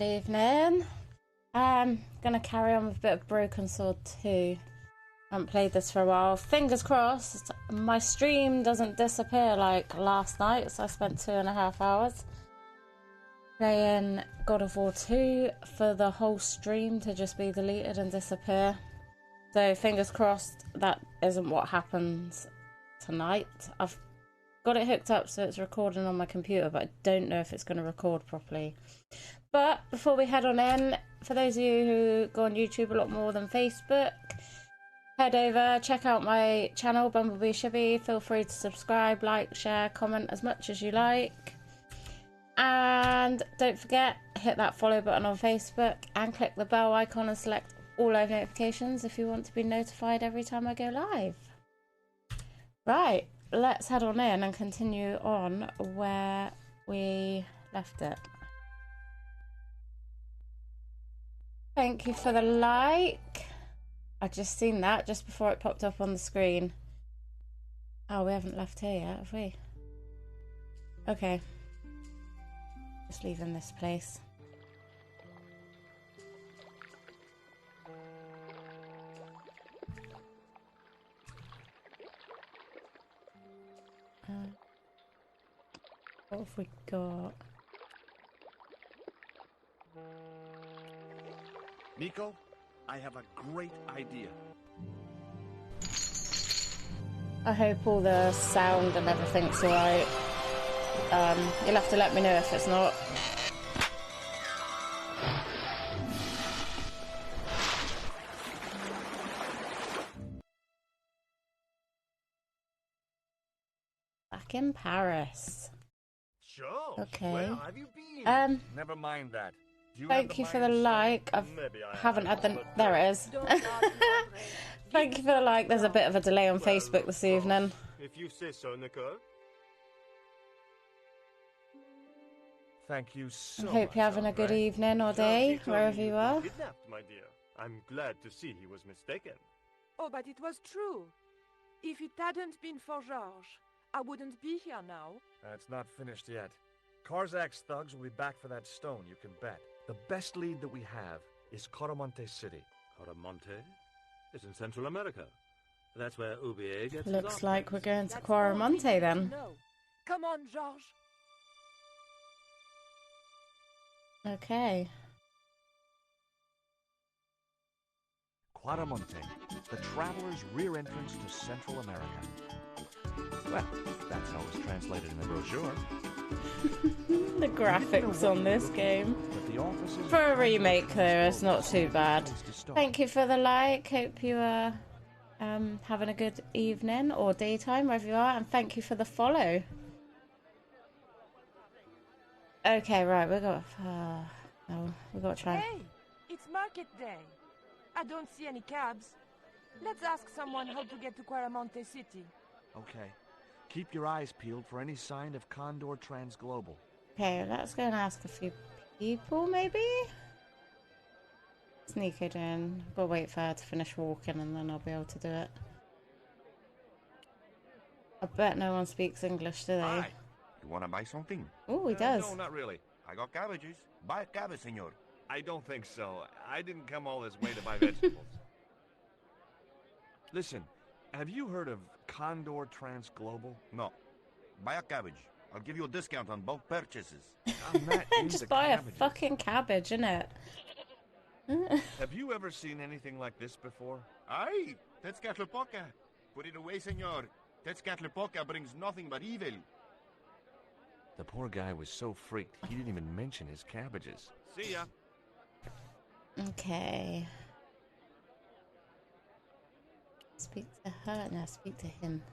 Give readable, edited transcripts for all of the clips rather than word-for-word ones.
Good evening. Gonna carry on with a bit of Broken Sword 2. Haven't played this for a while. Fingers crossed my stream doesn't disappear like last night, so I spent 2.5 hours playing God of War 2 for the whole stream to just be deleted and disappear. So fingers crossed that isn't what happens tonight. I've got it hooked up so it's recording on my computer, but I don't know if it's going to record properly. But before we head on in, for those of you who go on YouTube a lot more than Facebook, head over, check out my channel, Bumblebeeshibby. Feel free to subscribe, like, share, comment as much as you like. And don't forget, hit that follow button on Facebook and click the bell icon and select all live notifications if you want to be notified every time I go live. Right, let's head on in and continue on where we left it. Thank you for the like. I just seen that just before it popped up on the screen. Oh, we haven't left here yet, have we? Okay. Just leaving this place. What have we got? Nico, I have a great idea. I hope all the sound and everything's alright. You'll have to let me know if it's not. Back in Paris. Sure. Okay. Where have you been? Never mind that. Thank you for the like. I haven't had the... There it is. Thank you for the like. There's a bit of a delay on Facebook this evening. If you say so, Nicole. Thank you so I much. hope you're having a good evening or day, wherever you are. Kidnapped, my dear. I'm glad to see he was mistaken. Oh, but it was true. If it hadn't been for Georges, I wouldn't be here now. It's not finished yet. Karzak's thugs will be back for that stone, you can bet. The best lead that we have is Coromonte City. Coromonte? It's in Central America. That's where Ubier gets his Looks like we're going to That's all we Coromonte need to then. know. Come on, Georges. Okay. Coromonte, the traveler's rear entrance to Central America. Well, that's how it's translated in the brochure. The graphics on this game. For a remake though, it's not too bad. Thank you for the like. Hope you are having a good evening or daytime, wherever you are. And thank you for the follow. Okay, right, we got... no, we got to try... Hey, it's market day. I don't see any cabs. Let's ask someone how to get to Coromonte City. Okay. Keep your eyes peeled for any sign of Condor Transglobal. Okay, let's go and ask a few people, maybe? Sneak it in. We'll wait for her to finish walking and then I'll be able to do it. I bet no one speaks English, do they? Hi. You want to buy something? Oh, he does. No, not really. I got cabbages. Buy a cabbage, senor. I don't think so. I didn't come all this way to buy vegetables. Listen, have you heard of Condor Transglobal? No. Buy a cabbage. I'll give you a discount on both purchases. I'm not into Just buy cabbages. a fucking cabbage, innit? Have you ever seen anything like this before? Aye, Tetzcatlipoca. Put it away, senor. Tetzcatlipoca brings nothing but evil. The poor guy was so freaked, he didn't even mention his cabbages. See ya. Okay. Speak to her. No, speak to him.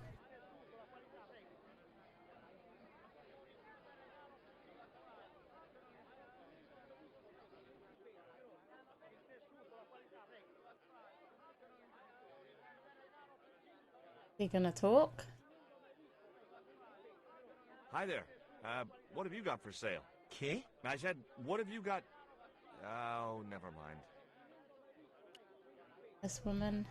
Are you gonna talk? Hi there. What have you got for sale? ¿Qué? I said, what have you got? Oh, never mind. This woman.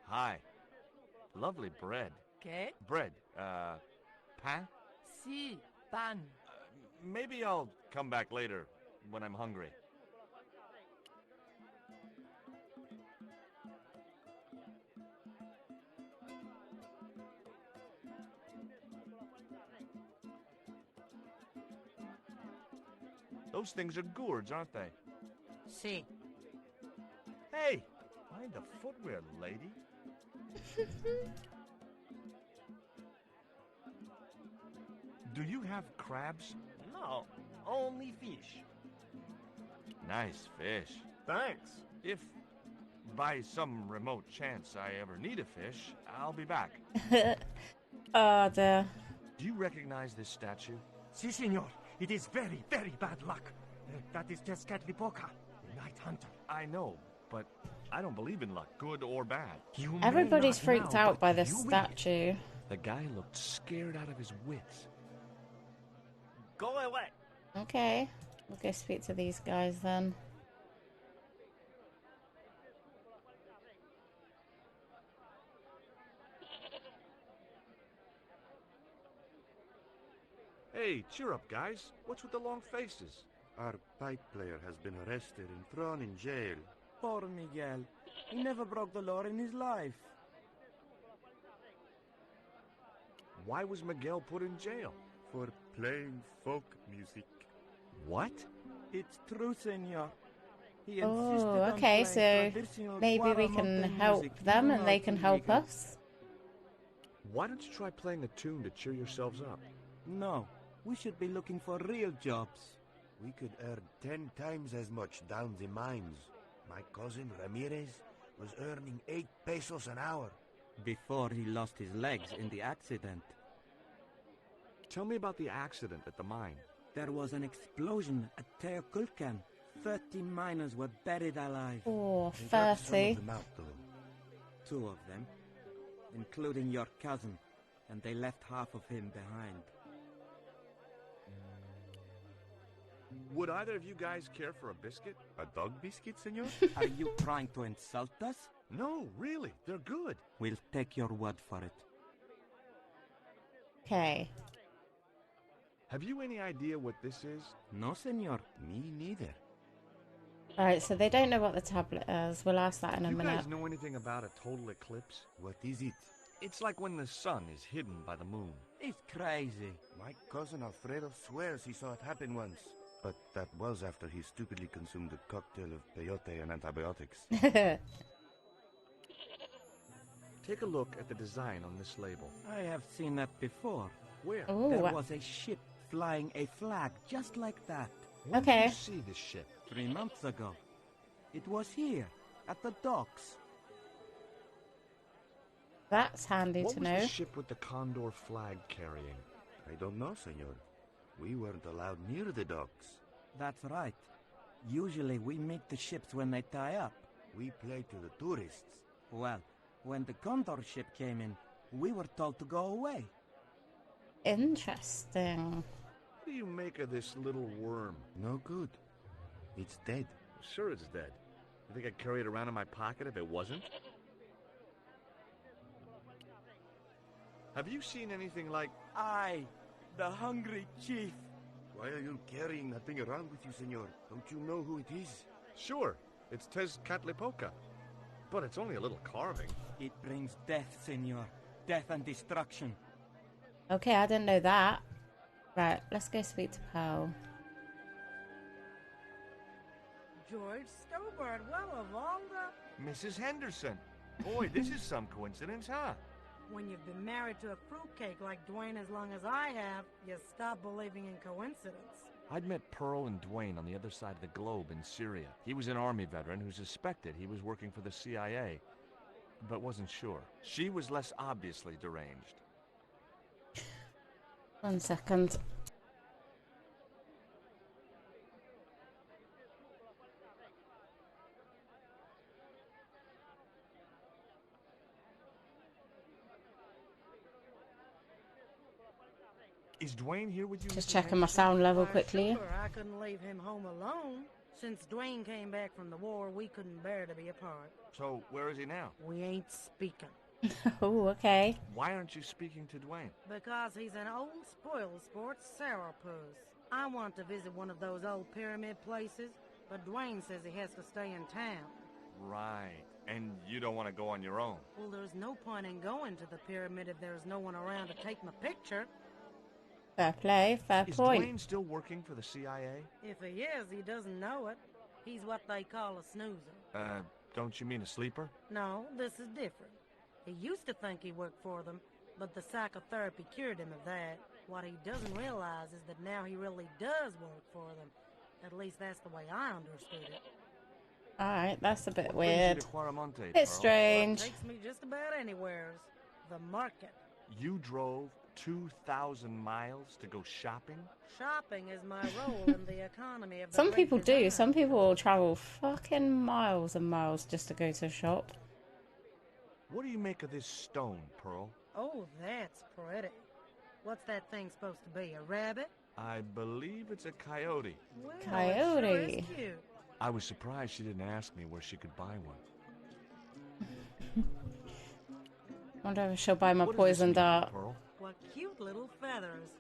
Hi. Lovely bread. ¿Qué? Bread, pan? Sí, pan. Maybe I'll come back later when I'm hungry. Those things are gourds, aren't they? Sí. Hey! Mind the footwear, lady. Do you have crabs? No, only fish. Nice fish. Thanks. If, by some remote chance, I ever need a fish, I'll be back. Oh dear. Do you recognize this statue? Si, senor. It is very, very bad luck. That is Tezcatlipoca, the Night Hunter. I know, but I don't believe in luck, good or bad. You may Everybody's not freaked now, out but by this you will. statue. The guy looked scared out of his wits. Go away. Okay, we'll go speak to these guys then. Hey, cheer up, guys. What's with the long faces? Our pipe player has been arrested and thrown in jail. Poor Miguel. He never broke the law in his life. Why was Miguel put in jail? For playing folk music. What? It's true, senor. He Oh, insisted on okay, playing so traditional maybe we can Guaramonte help music, them even and though they it's can help illegal. us. Why don't you try playing a tune to cheer yourselves up? No, we should be looking for real jobs. We could earn 10 times as much down the mines. My cousin Ramirez was earning 8 pesos an hour. Before he lost his legs in the accident. Tell me about the accident at the mine. There was an explosion at Teoculcan. 30 miners were buried alive. Oh, They got some 30. of them out, though. 2 of them, including your cousin, and they left half of him behind. Would either of you guys care for a biscuit? A dog biscuit, senor? Are you trying to insult us? No, really. They're good. We'll take your word for it. Okay. Have you any idea what this is? No, senor. Me neither. Alright, so they don't know what the tablet is. We'll ask that in a You minute. guys know anything about a total eclipse? What is it? It's like when the sun is hidden by the moon. He's crazy. My cousin Alfredo swears he saw it happen once. But that was after he stupidly consumed a cocktail of peyote and antibiotics. Take a look at the design on this label. I have seen that before. Where? Oh, There was a ship flying a flag just like that When Okay. did you see this ship? 3 months ago. It was here, at the docks. that's handy What to was know. the ship with the condor flag carrying? I don't know, senor. We weren't allowed near the docks. That's right. Usually we meet the ships when they tie up. We play to the tourists. Well, when the Condor ship came in, we were told to go away. Interesting. What do you make of this little worm? No good. It's dead. Sure it's dead. You think I'd carry it around in my pocket if it wasn't? Have you seen anything like... I, the hungry chief. Why are you carrying that thing around with you, senor? Don't you know who it is? Sure, it's Tezcatlipoca. But it's only a little carving. It brings death, senor. Death and destruction. Okay, I didn't know that. Right, let's go speak to Pearl. George Stobart, well, of all the... Mrs. Henderson. Boy, this is some coincidence, huh? When you've been married to a fruitcake like Dwayne as long as I have, you stop believing in coincidence. I'd met Pearl and Dwayne on the other side of the globe in Syria. He was an army veteran who suspected he was working for the CIA, but wasn't sure. She was less obviously deranged. 1 second. Is Dwayne here with you? Just Mrs. checking my Henderson? sound level Why, quickly. Sure, I couldn't leave him home alone. Since Dwayne came back from the war, we couldn't bear to be apart. So, where is he now? We ain't speaking. Oh, okay. Why aren't you speaking to Dwayne? Because he's an old spoiled sport sourpuss. I want to visit one of those old pyramid places, but Dwayne says he has to stay in town. Right. And you don't want to go on your own. Well, there's no point in going to the pyramid if there's no one around to take my picture. Fair play, fair Is point. Dwayne still working for the CIA? If he is, he doesn't know it. He's what they call a snoozer. Don't you mean a sleeper? No, this is different. He used to think he worked for them, but the psychotherapy cured him of that. What he doesn't realize is that now he really does work for them. At least that's the way I understood it. Alright, that's a bit What brings you weird. to Quaramonte, Bit Pearl? strange. Takes me just about anywheres. The market. You drove 2,000 miles to go shopping? Shopping is my role in the economy of the Some great people do. design. Some people will travel fucking miles and miles just to go to a shop. What do you make of this stone, Pearl? Oh, that's pretty. What's that thing supposed to be, a rabbit? I believe it's a coyote. Well, Coyote. It sure is cute. I was surprised she didn't ask me where she could buy one. Wonder if she'll buy my What does poison this mean, dart. Pearl? What cute little feathers.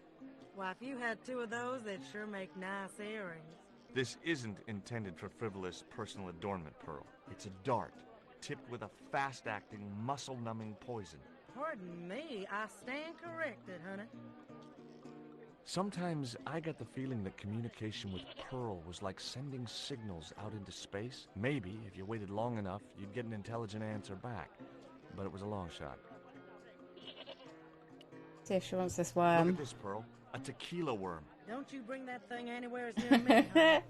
Why, if you had two of those, they'd sure make nice earrings. This isn't intended for frivolous personal adornment, Pearl. It's a dart, tipped with a fast-acting, muscle-numbing poison. Pardon me, I stand corrected, honey. Sometimes I get the feeling that communication with Pearl was like sending signals out into space. Maybe, if you waited long enough, you'd get an intelligent answer back. But it was a long shot. See if she wants this Look worm. at this, Pearl. A tequila worm. Don't you bring that thing anywhere near me, honey. I swear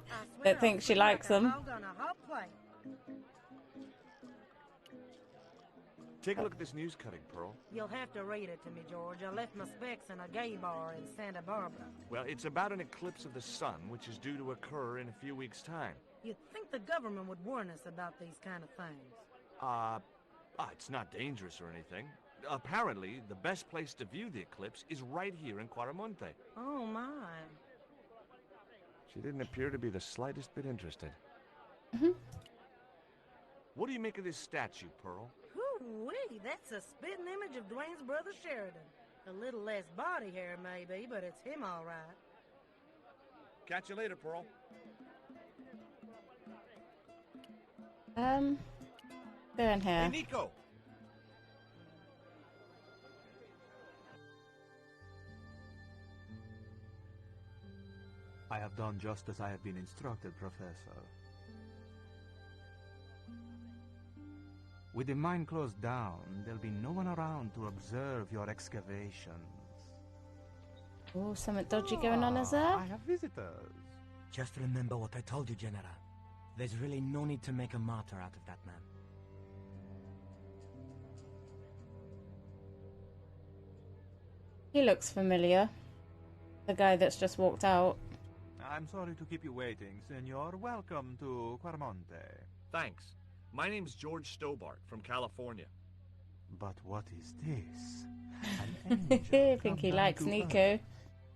Don't think I'll she spit likes like a them. hog on a hot plate. Take a look at this news cutting, Pearl. You'll have to read it to me, George. I left my specs in a gay bar in Santa Barbara. Well, it's about an eclipse of the sun, which is due to occur in a few weeks' time. You'd think the government would warn us about these kind of things. It's not dangerous or anything. Apparently, the best place to view the eclipse is right here in Quaramonte. Oh, my. She didn't appear to be the slightest bit interested. Mm-hmm. What do you make of this statue, Pearl? Whoo-wee, that's a spitting image of Dwayne's brother Sheridan. A little less body hair, maybe, but it's him all right. Catch you later, Pearl. Go in here. Hey, Nico! I have done just as I have been instructed, Professor. With the mine closed down, there'll be no one around to observe your excavations. Oh, something dodgy going on, is there? I have visitors. Just remember what I told you, General. There's really no need to make a martyr out of that man. He looks familiar. The guy that's just walked out. I'm sorry to keep you waiting, Senor. Welcome to Quaramonte. Thanks. My name's George Stobart from California. But what is this? I think he likes Nico.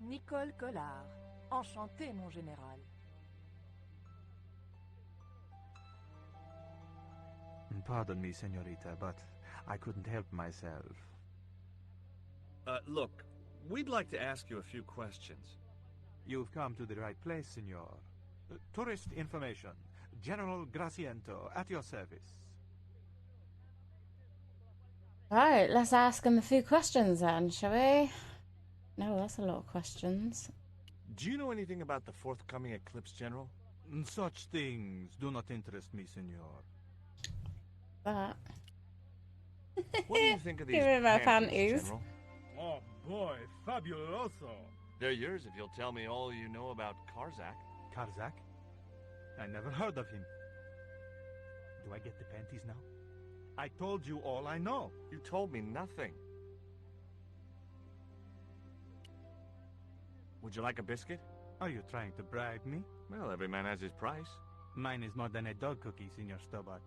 Nicole Collard. Enchanté, mon général. Pardon me, senorita, but I couldn't help myself. Look, we'd like to ask you a few questions. You've come to the right place, senor. Tourist information. General Graciento, at your service. Right, let's ask him a few questions then, shall we? No, that's a lot of questions. Do you know anything about the forthcoming eclipse, General? Such things do not interest me, senor. That. What do you think of these Give me my panties, panties. General? Oh boy, fabuloso. They're yours if you'll tell me all you know about Karzak. Karzak? I never heard of him. Do I get the panties now? I told you all I know. You told me nothing. Would you like a biscuit? Are you trying to bribe me? Well, every man has his price. Mine is more than a dog cookie, Senor Stobart.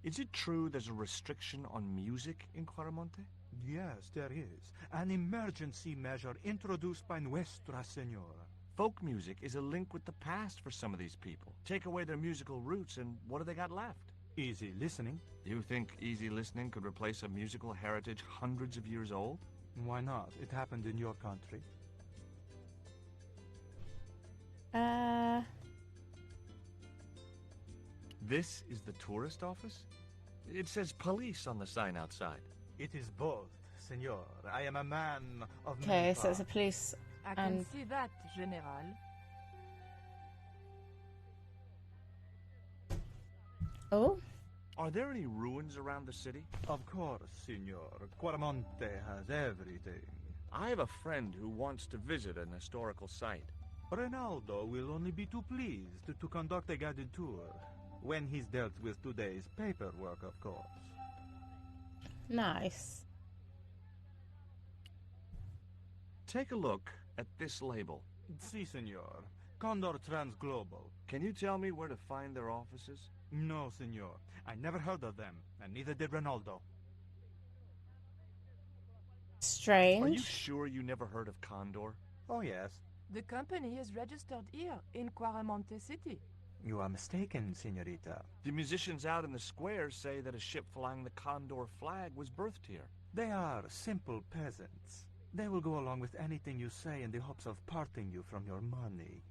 Is it true there's a restriction on music in Quaramonte? Yes, there is. An emergency measure introduced by Nuestra Senora. Folk music is a link with the past for some of these people. Take away their musical roots, and what do they got left? Easy listening. You think easy listening could replace a musical heritage hundreds of years old? Why not? It happened in your country. This is the tourist office? It says police on the sign outside. It is both, senor. I am a man of Okay, many so it's a parts. police I can and... see that, General. Oh? Are there any ruins around the city? Of course, senor. Quaramonte has everything. I have a friend who wants to visit an historical site. Ronaldo will only be too pleased to conduct a guided tour. When he's dealt with today's paperwork, of course. Nice. Take a look at this label. Si, senor. Condor Transglobal. Can you tell me where to find their offices? No, senor. I never heard of them, and neither did Ronaldo. Strange. Are you sure you never heard of Condor? Oh, yes. The company is registered here in Quaramonte City. You are mistaken, senorita. The musicians out in the square say that a ship flying the Condor flag was birthed here. They are simple peasants. They will go along with anything you say in the hopes of parting you from your money.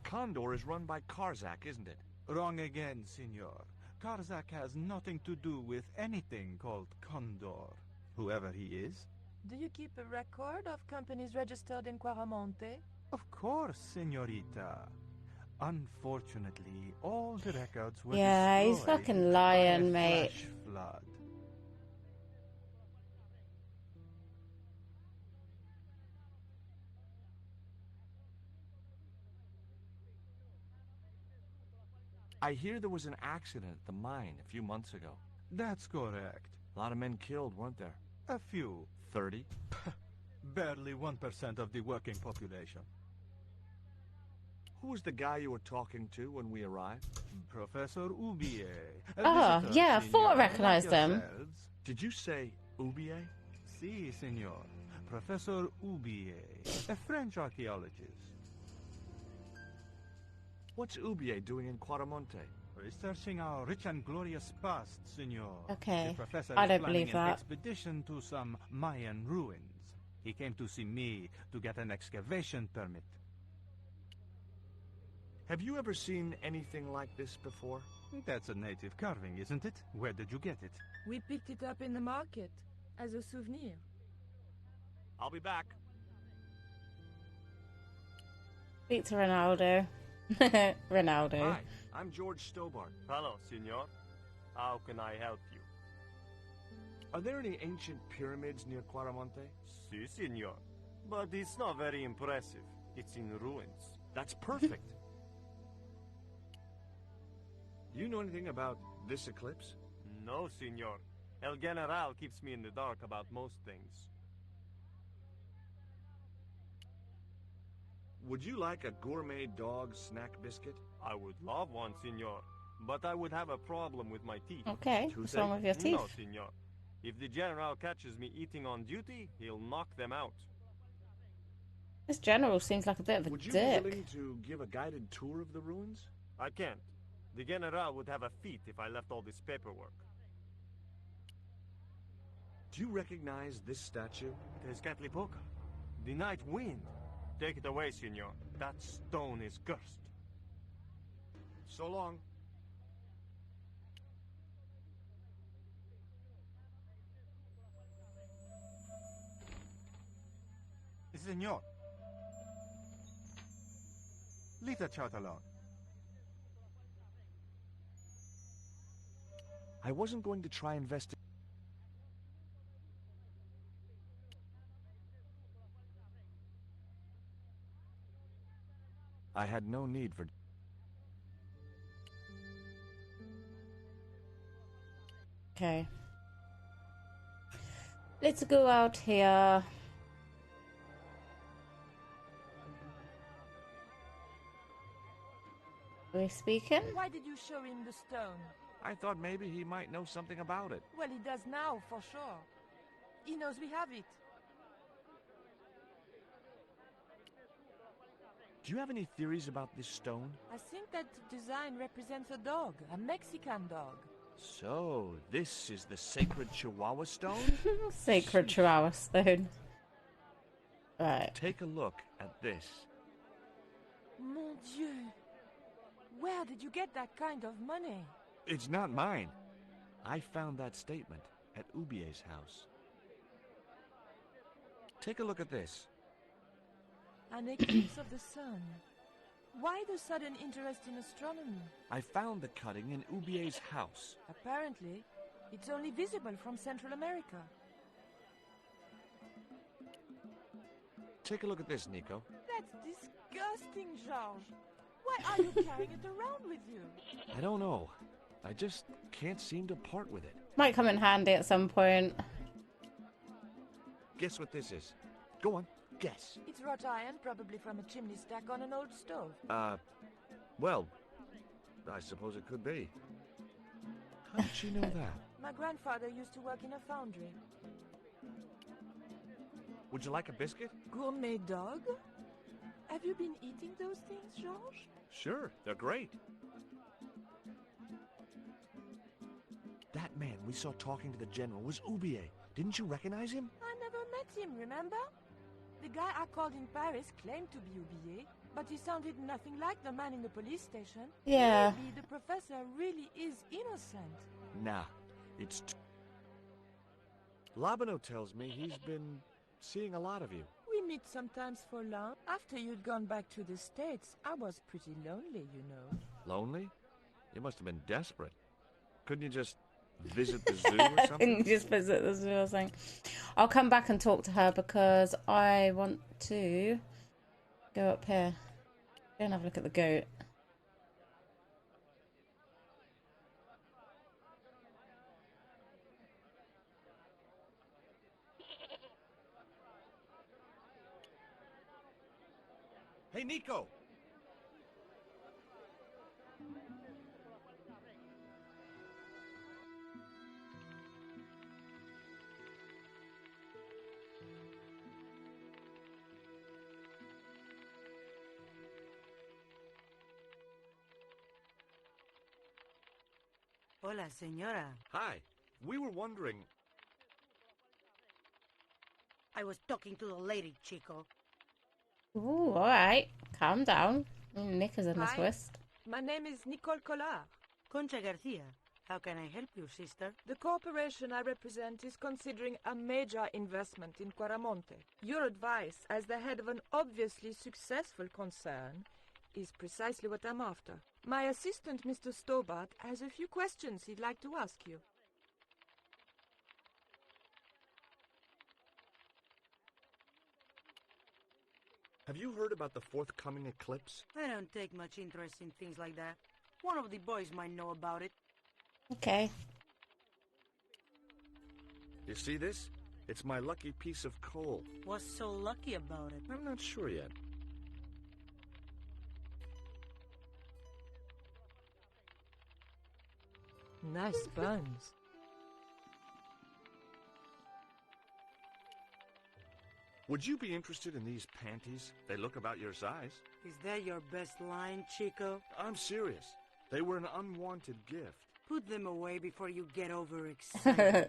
Condor is run by Karzak, isn't it? Wrong again, senor. Karzak has nothing to do with anything called Condor, whoever he is. Do you keep a record of companies registered in Quaramonte? Of course, senorita. Unfortunately, all the records were Yeah, he's destroyed fucking by a lying, mate. flash flood. I hear there was an accident at the mine a few months ago. That's correct. A lot of men killed, weren't there? A few. 30? Barely 1% of the working population. Who was the guy you were talking to when we arrived? Professor Ubier. Oh, yeah, I thought I recognized him. Did you say Ubier? Si, senor. Professor Ubier, a French archaeologist. What's Ubier doing in Quaramonte? Researching our rich and glorious past, senor. Okay, The professor I is don't planning believe an that. expedition to some Mayan ruins. He came to see me to get an excavation permit. Have you ever seen anything like this before? That's a native carving, isn't it? Where did you get it? We picked it up in the market as a souvenir. I'll be back. Speak to Ronaldo. Ronaldo. Hi, I'm George Stobart. Hello, senor. How can I help you? Are there any ancient pyramids near Quaramonte? Si, senor. But it's not very impressive. It's in ruins. That's perfect. Do you know anything about this eclipse? No, senor. El General keeps me in the dark about most things. Would you like a gourmet dog snack biscuit? I would love one, senor. But I would have a problem with my teeth. Okay, what's wrong with your teeth? No, senor. If the General catches me eating on duty, he'll knock them out. This general seems like a bit of a Would you dick. be willing to give a guided tour of the ruins? I can't. The General would have a fit if I left all this paperwork. Do you recognize this statue? Tezcatlipoca. The night wind. Take it away, senor. That stone is cursed. So long. Senor. Leave the child alone. I wasn't going to try investing. I had no need for... Okay. Let's go out here. Are we speaking? Why did you show him the stone? I thought maybe he might know something about it. Well, he does now, for sure. He knows we have it. Do you have any theories about this stone? I think that design represents a dog, a Mexican dog. So, this is the sacred Chihuahua stone? Sacred Chihuahua stone. Right. Take a look at this. Mon Dieu! Where did you get that kind of money? It's not mine. I found that statement at Ubier's house. Take a look at this. An eclipse of the sun. Why the sudden interest in astronomy? I found the cutting in Ubier's house. Apparently, it's only visible from Central America. Take a look at this, Nico. That's disgusting, Georges. Why are you carrying it around with you? I don't know. I just can't seem to part with it. Might come in handy at some point. Guess what this is? Go on, guess. It's wrought iron, probably from a chimney stack on an old stove. Well, I suppose it could be. How did she know that? My grandfather used to work in a foundry. Would you like a biscuit? Gourmet dog? Have you been eating those things, Georges? Sure, they're great. That man we saw talking to the general was Ubier. Didn't you recognize him? I never met him, remember? The guy I called in Paris claimed to be Ubier, but he sounded nothing like the man in the police station. Yeah. Maybe the professor really is innocent. Nah, it's... Labano tells me he's been seeing a lot of you. We meet sometimes for lunch. After you'd gone back to the States, I was pretty lonely, you know. Lonely? You must have been desperate. Couldn't you just visit the zoo or something? Couldn't you just visit the zoo or something? I'll come back and talk to her because I want to go up here. Go and have a look at the goat. Hey, Nico! Hola, señora. Hi. We were wondering... I was talking to the lady, Chico. Ooh, alright. Calm down. Nick is in the Hi. twist. My name is Nicole Collard. Concha Garcia. How can I help you, sister? The corporation I represent is considering a major investment in Quaramonte. Your advice, as the head of an obviously successful concern, is precisely what I'm after. My assistant, Mr. Stobart, has a few questions he'd like to ask you. Have you heard about the forthcoming eclipse? I don't take much interest in things like that. One of the boys might know about it. Okay. You see this? It's my lucky piece of coal. What's so lucky about it? I'm not sure yet. Nice buns. Would you be interested in these panties? They look about your size. Is that your best line, Chico? I'm serious. They were an unwanted gift. Put them away before you get overexcited.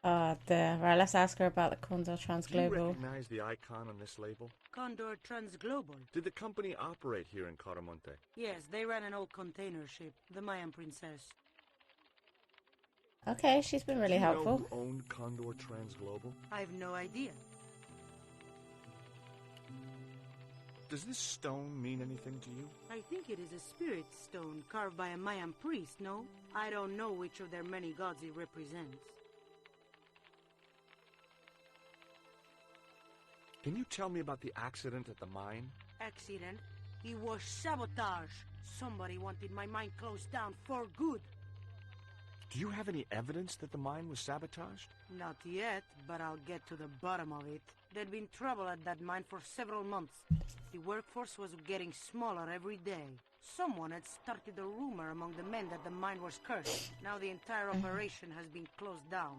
Oh dear. Right, let's ask her about the Condor Do you Transglobal. recognize the icon on this label? Condor Transglobal. Did the company operate here in Caramonte? Yes, they ran an old container ship, the Mayan Princess. Okay, she's been really Do you helpful. know who owned Condor Transglobal? I've no idea. Does this stone mean anything to you? I think it is a spirit stone carved by a Mayan priest, no? I don't know which of their many gods it represents. Can you tell me about the accident at the mine? Accident? It was sabotage. Somebody wanted my mine closed down for good. Do you have any evidence that the mine was sabotaged? Not yet, but I'll get to the bottom of it. There'd been trouble at that mine for several months. The workforce was getting smaller every day. Someone had started a rumor among the men that the mine was cursed. Now the entire operation has been closed down.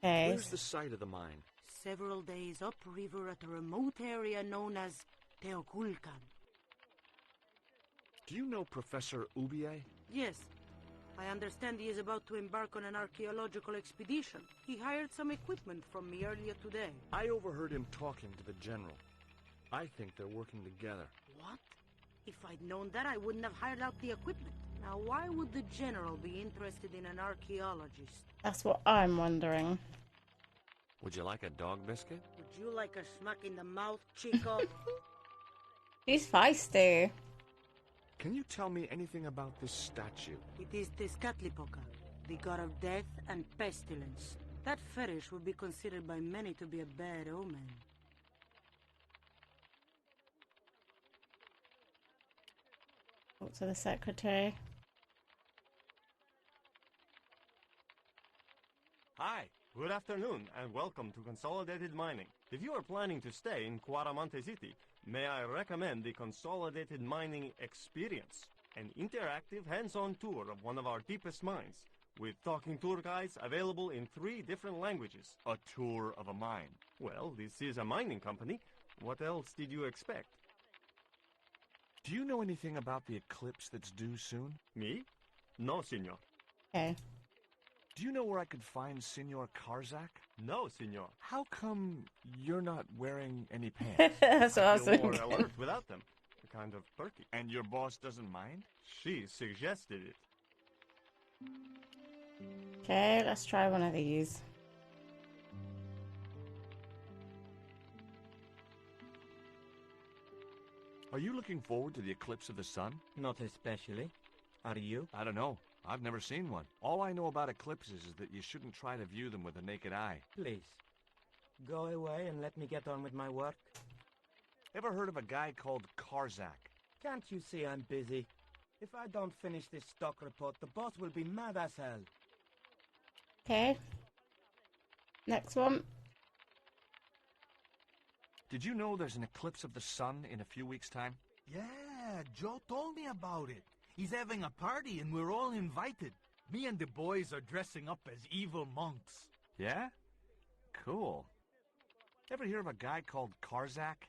Okay. Where's the site of the mine? Several days upriver at a remote area known as Teoculcan. Do you know Professor Ubier? Yes. I understand he is about to embark on an archaeological expedition. He hired some equipment from me earlier today. I overheard him talking to the General. I think they're working together. What? If I'd known that, I wouldn't have hired out the equipment. Now, why would the General be interested in an archaeologist? That's what I'm wondering. Would you like a dog biscuit? Would you like a smack in the mouth, Chico? She's feisty. Can you tell me anything about this statue? It is Tezcatlipoca, the god of death and pestilence. That fetish would be considered by many to be a bad omen. Talk to the secretary. Hi, good afternoon, and welcome to Consolidated Mining. If you are planning to stay in Cuaramonte City, may I recommend the Consolidated Mining Experience, an interactive hands-on tour of one of our deepest mines, with talking tour guides available in 3 different languages. A tour of a mine. Well, this is a mining company. What else did you expect? Do you know anything about the eclipse that's due soon? Me? No, senor. Okay. Do you know where I could find Senor Karzak? No, senor. How come you're not wearing any pants? That's what I was Feel thinking. more alert without them. Kind of perky. And your boss doesn't mind? She suggested it. Okay, let's try one of these. Are you looking forward to the eclipse of the sun? Not especially. Are you? I don't know. I've never seen one. All I know about eclipses is that you shouldn't try to view them with the naked eye. Please. Go away and let me get on with my work. Ever heard of a guy called Karzak? Can't you see I'm busy? If I don't finish this stock report, the boss will be mad as hell. Okay. Next one. Did you know there's an eclipse of the sun in a few weeks' time? Yeah, Joe told me about it. He's having a party and we're all invited. Me and the boys are dressing up as evil monks. Yeah? Cool. Ever hear of a guy called Karzak?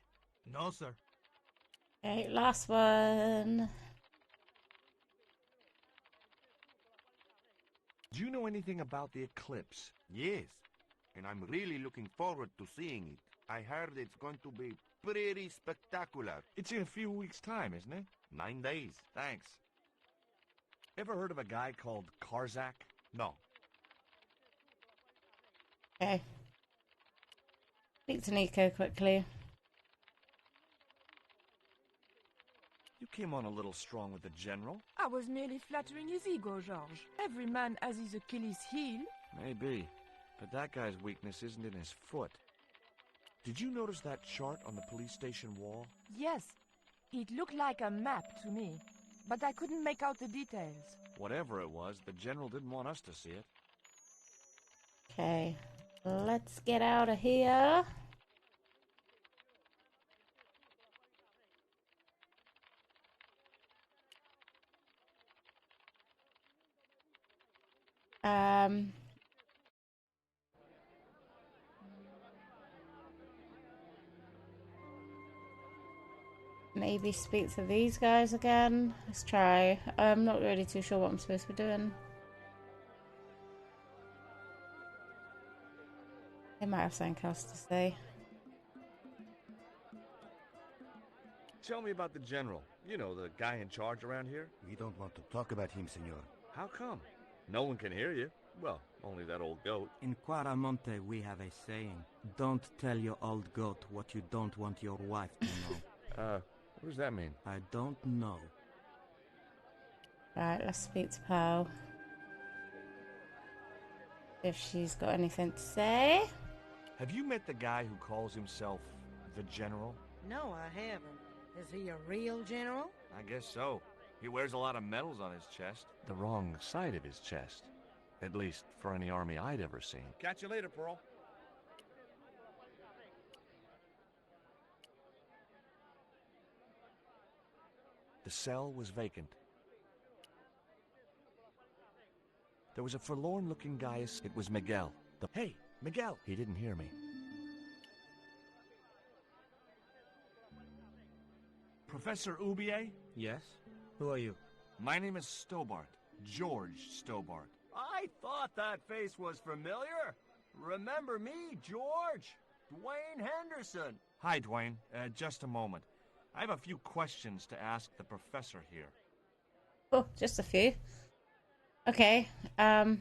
No, sir. Okay, last one. Do you know anything about the eclipse? Yes, and I'm really looking forward to seeing it. I heard it's going to be pretty spectacular. It's in a few weeks' time, isn't it? 9 days. Thanks. Ever heard of a guy called Karzak? No. Okay. Speak to Nico quickly. You came on a little strong with the General. I was merely flattering his ego, George. Every man has his Achilles heel. Maybe, but that guy's weakness isn't in his foot. Did you notice that chart on the police station wall? Yes, it looked like a map to me, but I couldn't make out the details. Whatever it was, the General didn't want us to see it. Okay, let's get out of here. Maybe speak to these guys again. Let's try. I'm not really too sure what I'm supposed to be doing. They might have something else to say. Tell me about the General. You know, the guy in charge around here. We don't want to talk about him, senor. How come? No one can hear you. Well, only that old goat. In Cuaramonte, we have a saying. Don't tell your old goat what you don't want your wife to know. What does that mean? I don't know. Right, let's speak to Pearl. If she's got anything to say. Have you met the guy who calls himself the General? No, I haven't. Is he a real general? I guess so. He wears a lot of medals on his chest. The wrong side of his chest. At least for any army I'd ever seen. Catch you later, Pearl. The cell was vacant. There was a forlorn-looking guy. It was Miguel. Hey, Miguel! He didn't hear me. Professor Ubier? Yes? Who are you? My name is Stobart. George Stobart. I thought that face was familiar. Remember me, George? Dwayne Henderson. Hi, Dwayne. Just a moment. I have a few questions to ask the professor here. Oh, just a few. Okay. Do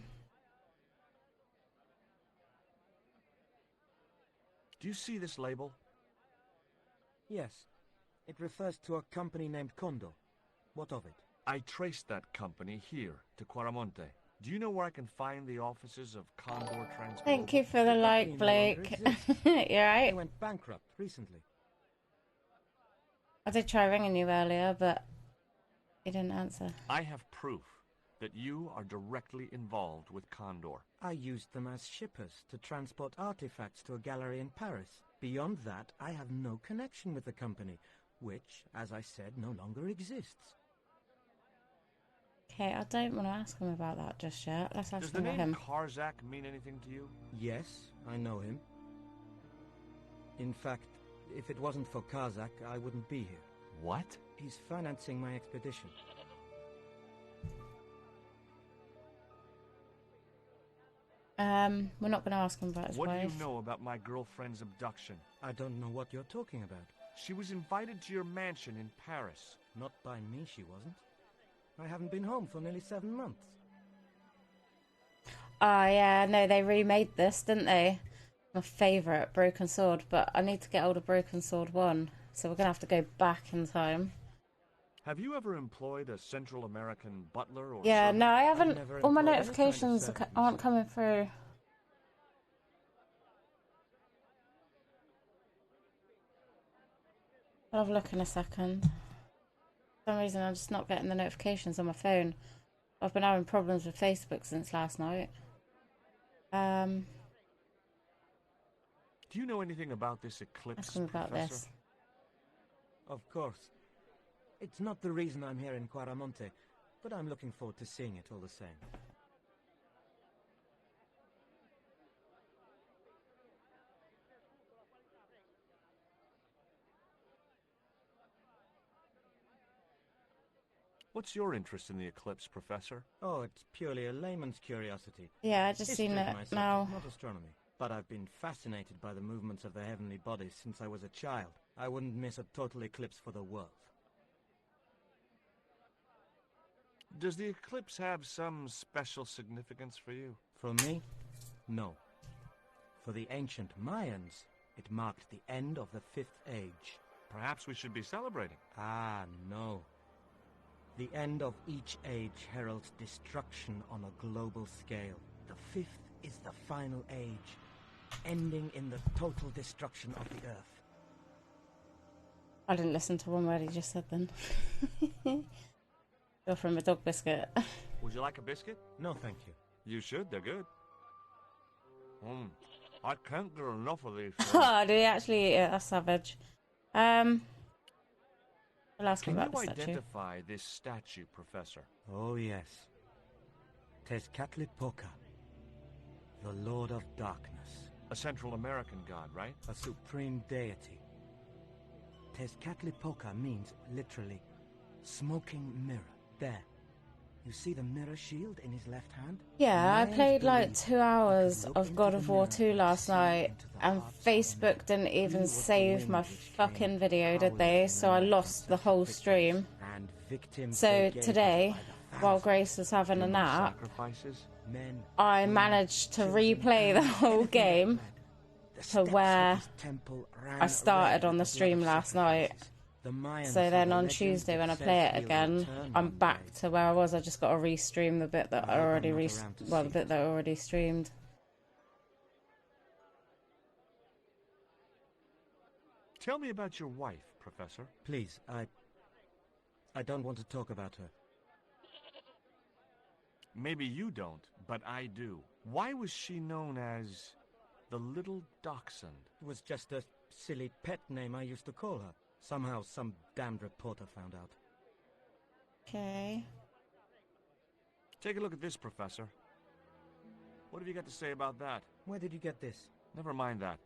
you see this label? Yes. It refers to a company named Condor. What of it? I traced that company here, to Quaramonte. Do you know where I can find the offices of Condor Transport? Thank you for the like, Blake. You alright? They went bankrupt recently. I did try ringing you earlier, but you didn't answer. I have proof that you are directly involved with Condor. I used them as shippers to transport artifacts to a gallery in Paris. Beyond that, I have no connection with the company, which, as I said, no longer exists. Okay, I don't want to ask him about that just yet. Let's ask him about him. Does the name Karzak mean anything to you? Yes, I know him. In fact, if it wasn't for Karzak, I wouldn't be here. What? He's financing my expedition. We're not going to ask him about his wife. What do you know about my girlfriend's abduction? I don't know what you're talking about. She was invited to your mansion in Paris. Not by me, she wasn't. I haven't been home for nearly 7 months. Oh, yeah, no, they remade this, didn't they? My favourite, Broken Sword, but I need to get hold of Broken Sword 1, so we're going to have to go back in time. Have you ever employed a Central American butler or Yeah, servant? no, I haven't. All my employed any notifications kind of service aren't coming through. I'll have a look in a second. For some reason, I'm just not getting the notifications on my phone. I've been having problems with Facebook since last night. Do you know anything about this eclipse, Ask him about Professor? this. Of course. It's not the reason I'm here in Quaramonte, but I'm looking forward to seeing it all the same. What's your interest in the eclipse, Professor? Oh, it's purely a layman's curiosity. Yeah, I just History seen is it my subject, now. not astronomy. But I've been fascinated by the movements of the heavenly bodies since I was a child. I wouldn't miss a total eclipse for the world. Does the eclipse have some special significance for you? For me? No. For the ancient Mayans, it marked the end of the Fifth Age. Perhaps we should be celebrating. Ah, no. The end of each age heralds destruction on a global scale. The fifth is the final age, ending in the total destruction of the Earth. I didn't listen to one word he just said then. Go from a dog biscuit. Would you like a biscuit? No, thank you. You should, they're good. I can't get enough of these. Oh, did he actually eat it? That's savage. I'll ask him Can about you the statue. identify this statue, Professor? Oh, yes. Tezcatlipoca, the Lord of Darkness. A Central American god, right? A supreme deity. Tezcatlipoca means, literally, smoking mirror. There. You see the mirror shield in his left hand? Yeah, I Mayans played like believe 2 hours look of into God the of War mirror 2 last see night, into the and hearts of Facebook didn't men. even He was the save my wind which fucking came video, did howling they? from So I the lost the whole victims stream. and victims So they gave today, by the while thousands. Grace was having a Human nap, sacrifices? Men, I women, managed to children, replay the animals, whole anything that game bled. The to steps of where his temple ran I started red on the with stream blood of last night. sacrifices. The Mayans So have then a on legend Tuesday that when I says play it he'll again, return I'm one back day. to where I was. I just got to restream the bit that I I hope already I'm not around to the see bit it. that I already streamed. Tell me about your wife, Professor. Please, I don't want to talk about her. Maybe you don't, but I do. Why was she known as the Little Dachshund? It was just a silly pet name I used to call her. Somehow some damned reporter found out. Okay. Take a look at this, Professor. What have you got to say about that? Where did you get this? Never mind that.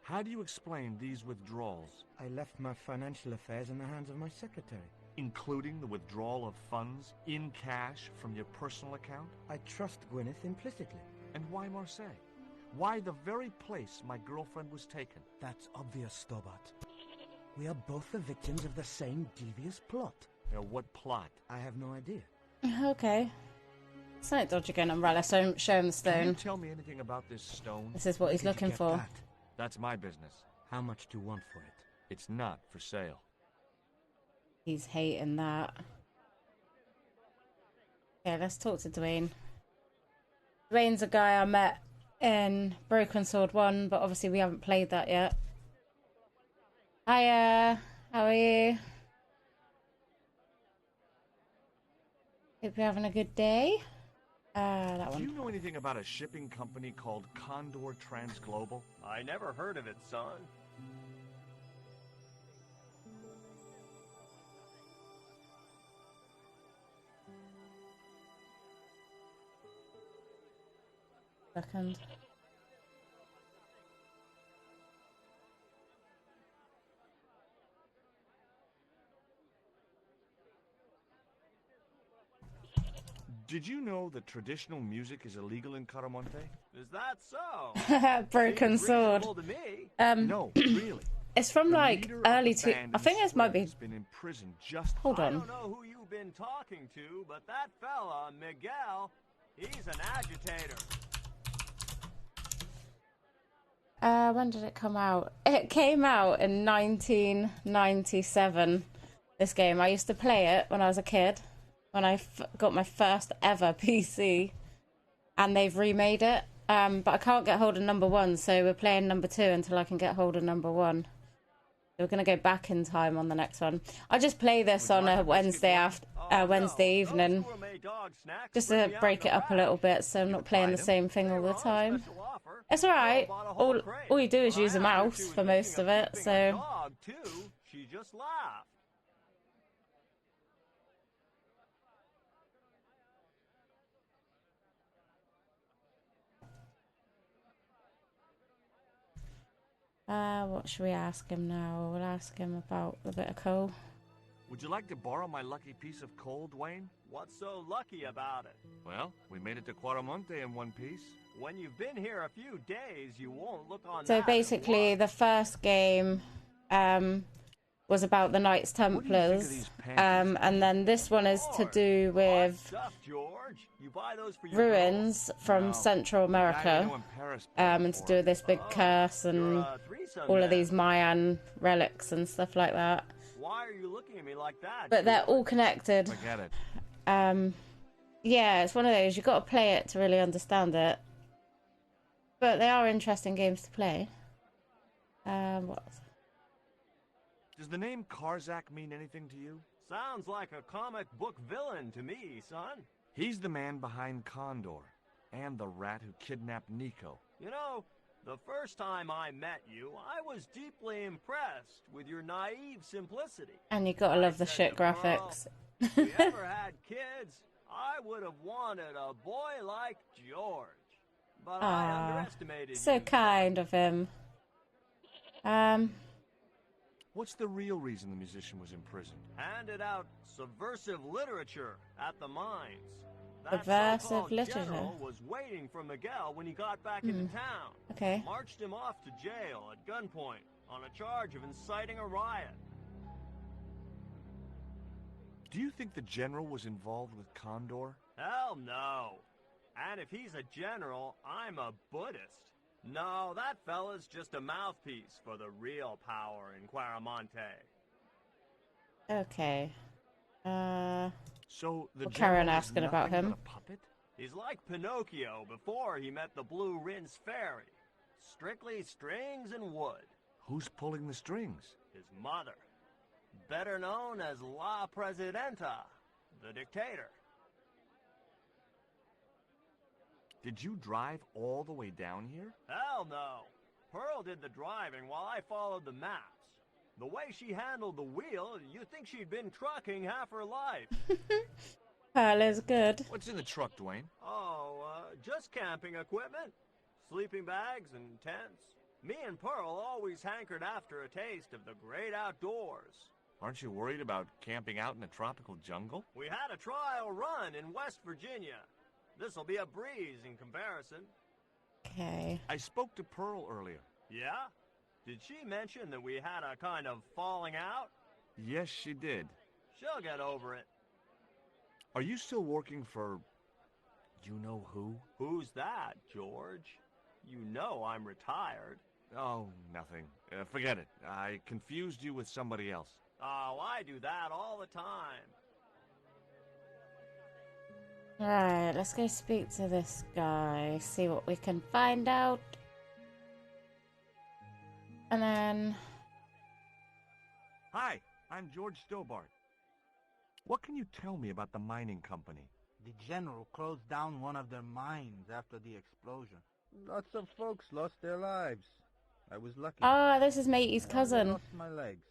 How do you explain these withdrawals? I left my financial affairs in the hands of my secretary. Including the withdrawal of funds in cash from your personal account? I trust Gwyneth implicitly. And why Marseille? Why the very place my girlfriend was taken? That's obvious, Stobart. We are both the victims of the same devious plot. What plot? I have no idea. Okay. Slight dodge again, Umbrella, so show him the stone. Can you tell me anything about this stone? This is what he's looking for. That? That's my business. How much do you want for it? It's not for sale. He's hating that. Okay, let's talk to Dwayne. Dwayne's a guy I met in Broken Sword 1, but obviously we haven't played that yet. Hiya, how are you? Hope you're having a good day. That one. Do you know anything about a shipping company called Condor Transglobal? I never heard of it, son. Second. Did you know that traditional music is illegal in Caramonte? Is that so? Broken Sword. To me. No, really. It's from like early I think this might be. Has been in prison just. Hold on. I don't know who you've been talking to, but that fella, Miguel, he's an agitator. When did it come out? It came out in 1997. This game. I used to play it when I was a kid. When I got my first ever PC, and they've remade it, but I can't get hold of number 1, so we're playing number 2 until I can get hold of number 1. So we're gonna go back in time on the next one. I just play this on a Wednesday Wednesday evening, just to break it up a little bit, so I'm not playing the same thing all the time. It's alright. All you do is use a mouse for most of it, so. She just laughed. What should we ask him now? We'll ask him about the bit of coal. Would you like to borrow my lucky piece of coal, Dwayne? What's so lucky about it? Well, we made it to Quaramonte in one piece. When you've been here a few days, you won't look on So that basically, the first game was about the Knights Templars, and then this one is to do with ruins from Central America, and to do with this big curse and all of these Mayan relics and stuff like that. Why are you looking at me like that? But they're all connected. I get it. Yeah, it's one of those, you've got to play it to really understand it. But they are interesting games to play. What? Does the name Karzak mean anything to you? Sounds like a comic book villain to me, son. He's the man behind Condor, and the rat who kidnapped Nico. You know, the first time I met you, I was deeply impressed with your naive simplicity. And you gotta love the shit graphics. If we ever had kids, I would have wanted a boy like George. But I underestimated so you. kind of him. What's the real reason the musician was imprisoned? Handed out subversive literature at the mines. That Subversive so-called literature. general was waiting for Miguel when he got back into town. Okay. Marched him off to jail at gunpoint on a charge of inciting a riot. Do you think the general was involved with Condor? Hell no. And if he's a general, I'm a Buddhist. No, that fella's just a mouthpiece for the real power in Quaramonte. Okay. So the we'll carry on general is asking about nothing him. but a puppet? He's like Pinocchio before he met the Blue Rinse Fairy. Strictly strings and wood. Who's pulling the strings? His mother. Better known as La Presidenta, the dictator. Did you drive all the way down here? Hell no. Pearl did the driving while I followed the maps. The way she handled the wheel, you'd think she'd been trucking half her life. Pearl is good. What's in the truck, Dwayne? Oh, just camping equipment. Sleeping bags and tents. Me and Pearl always hankered after a taste of the great outdoors. Aren't you worried about camping out in a tropical jungle? We had a trial run in West Virginia. This'll be a breeze in comparison. Okay. I spoke to Pearl earlier. Yeah? Did she mention that we had a kind of falling out? Yes, she did. She'll get over it. Are you still working for... you know who? Who's that, George? You know I'm retired. Oh, nothing. Forget it. I confused you with somebody else. Oh, I do that all the time. Right, let's go speak to this guy, see what we can find out. And then... Hi, I'm George Stobart. What can you tell me about the mining company? The general closed down one of their mines after the explosion. Lots of folks lost their lives. I was lucky. Oh, this is Matey's cousin. I lost my legs.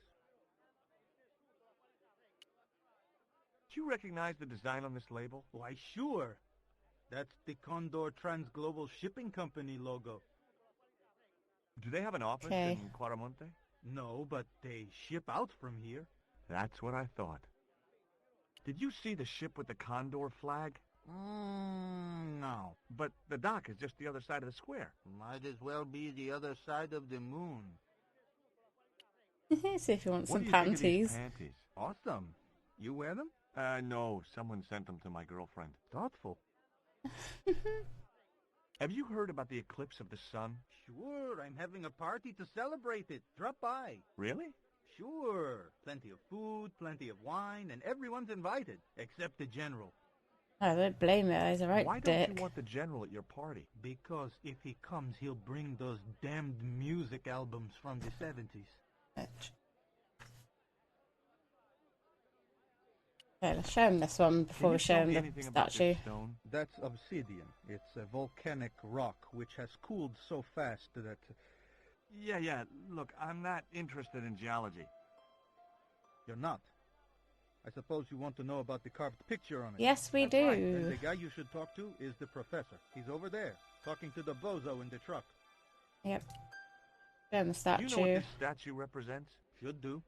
Do you recognize the design on this label? Why, sure. That's the Condor Transglobal Shipping Company logo. Do they have an office in Quaramonte? No, but they ship out from here. That's what I thought. Did you see the ship with the Condor flag? No. But the dock is just the other side of the square. Might as well be the other side of the moon. See if you want some What do you panties. think of these panties? Awesome. You wear them? No. Someone sent them to my girlfriend. Thoughtful. Have you heard about the eclipse of the sun? Sure, I'm having a party to celebrate it. Drop by. Really? Sure. Plenty of food, plenty of wine, and everyone's invited, except the general. I don't blame it. He's a right Why dick. don't you want the general at your party? Because if he comes, he'll bring those damned music albums from the 70s. Okay, let's show him this one before we show him the statue. That's obsidian. It's a volcanic rock which has cooled so fast that... Yeah. Look, I'm not interested in geology. You're not? I suppose you want to know about the carved picture on it. Yes, we That's do. right. And the guy you should talk to is the professor. He's over there, talking to the bozo in the truck. Yep. Show him the statue. Do you know what this statue represents? Should do.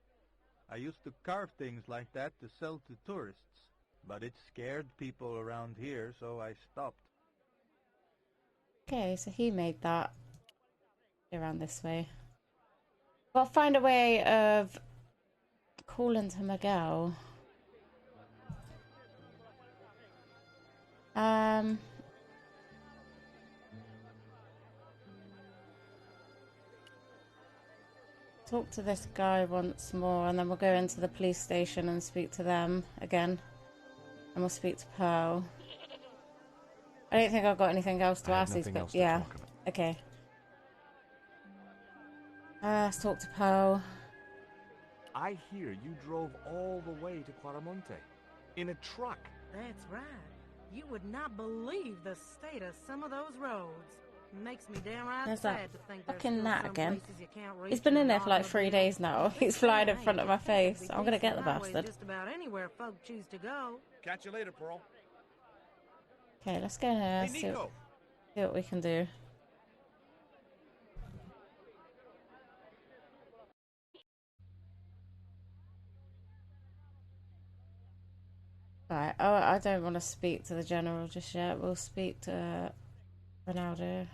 I used to carve things like that to sell to tourists. But it scared people around here, so I stopped. Okay, so he made that. Around this way. We'll find a way of calling to Miguel. Talk to this guy once more, and then we'll go into the police station and speak to them again. And we'll speak to Pearl. I don't think I've got anything else to ask these, but yeah. Okay. Let's talk to Pearl. I hear you drove all the way to Quaramonte in a truck. That's right. You would not believe the state of some of those roads. Makes me downright There's sad that to think fucking there's gnat still some again. places you can't reach He's been in there for like an 3 days now. He's flying in front of my face. I'm gonna get the bastard. Just about anywhere folk choose to go. Catch you later, Pearl. Okay, let's go here. Hey, See Nico. what we can do. Right. Oh, I don't want to speak to the general just yet. We'll speak to Ronaldo.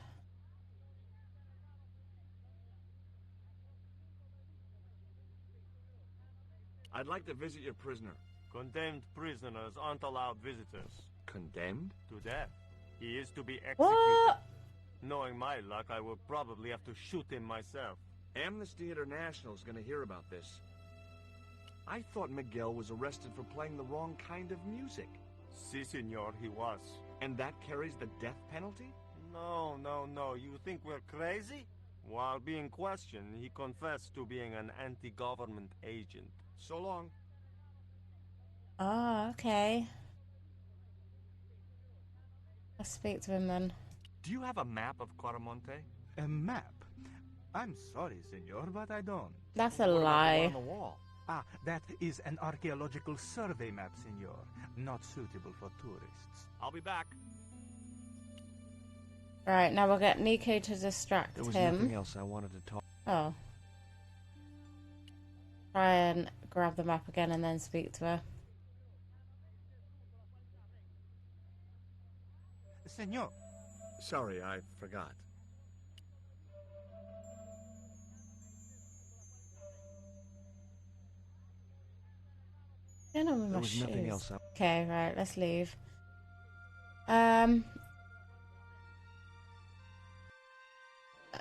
I'd like to visit your prisoner. Condemned prisoners aren't allowed visitors. Condemned? To death. He is to be executed. What? Knowing my luck, I will probably have to shoot him myself. Amnesty International is going to hear about this. I thought Miguel was arrested for playing the wrong kind of music. Si, senor, he was. And that carries the death penalty? No. You think we're crazy? While being questioned, he confessed to being an anti-government agent. So long. Oh, okay. Let's speak to him then. Do you have a map of Quaramonte? A map? I'm sorry, senor, but I don't. That's a What about the one lie. on the wall? Ah, that is an archaeological survey map, senor. Not suitable for tourists. I'll be back. Right, now we'll get Nico to distract There was him. nothing else I wanted to talk. Oh. Try and grab the map again and then speak to her. Senor. Sorry, I forgot. I don't know with There my was shoes. nothing else. Okay, right, let's leave.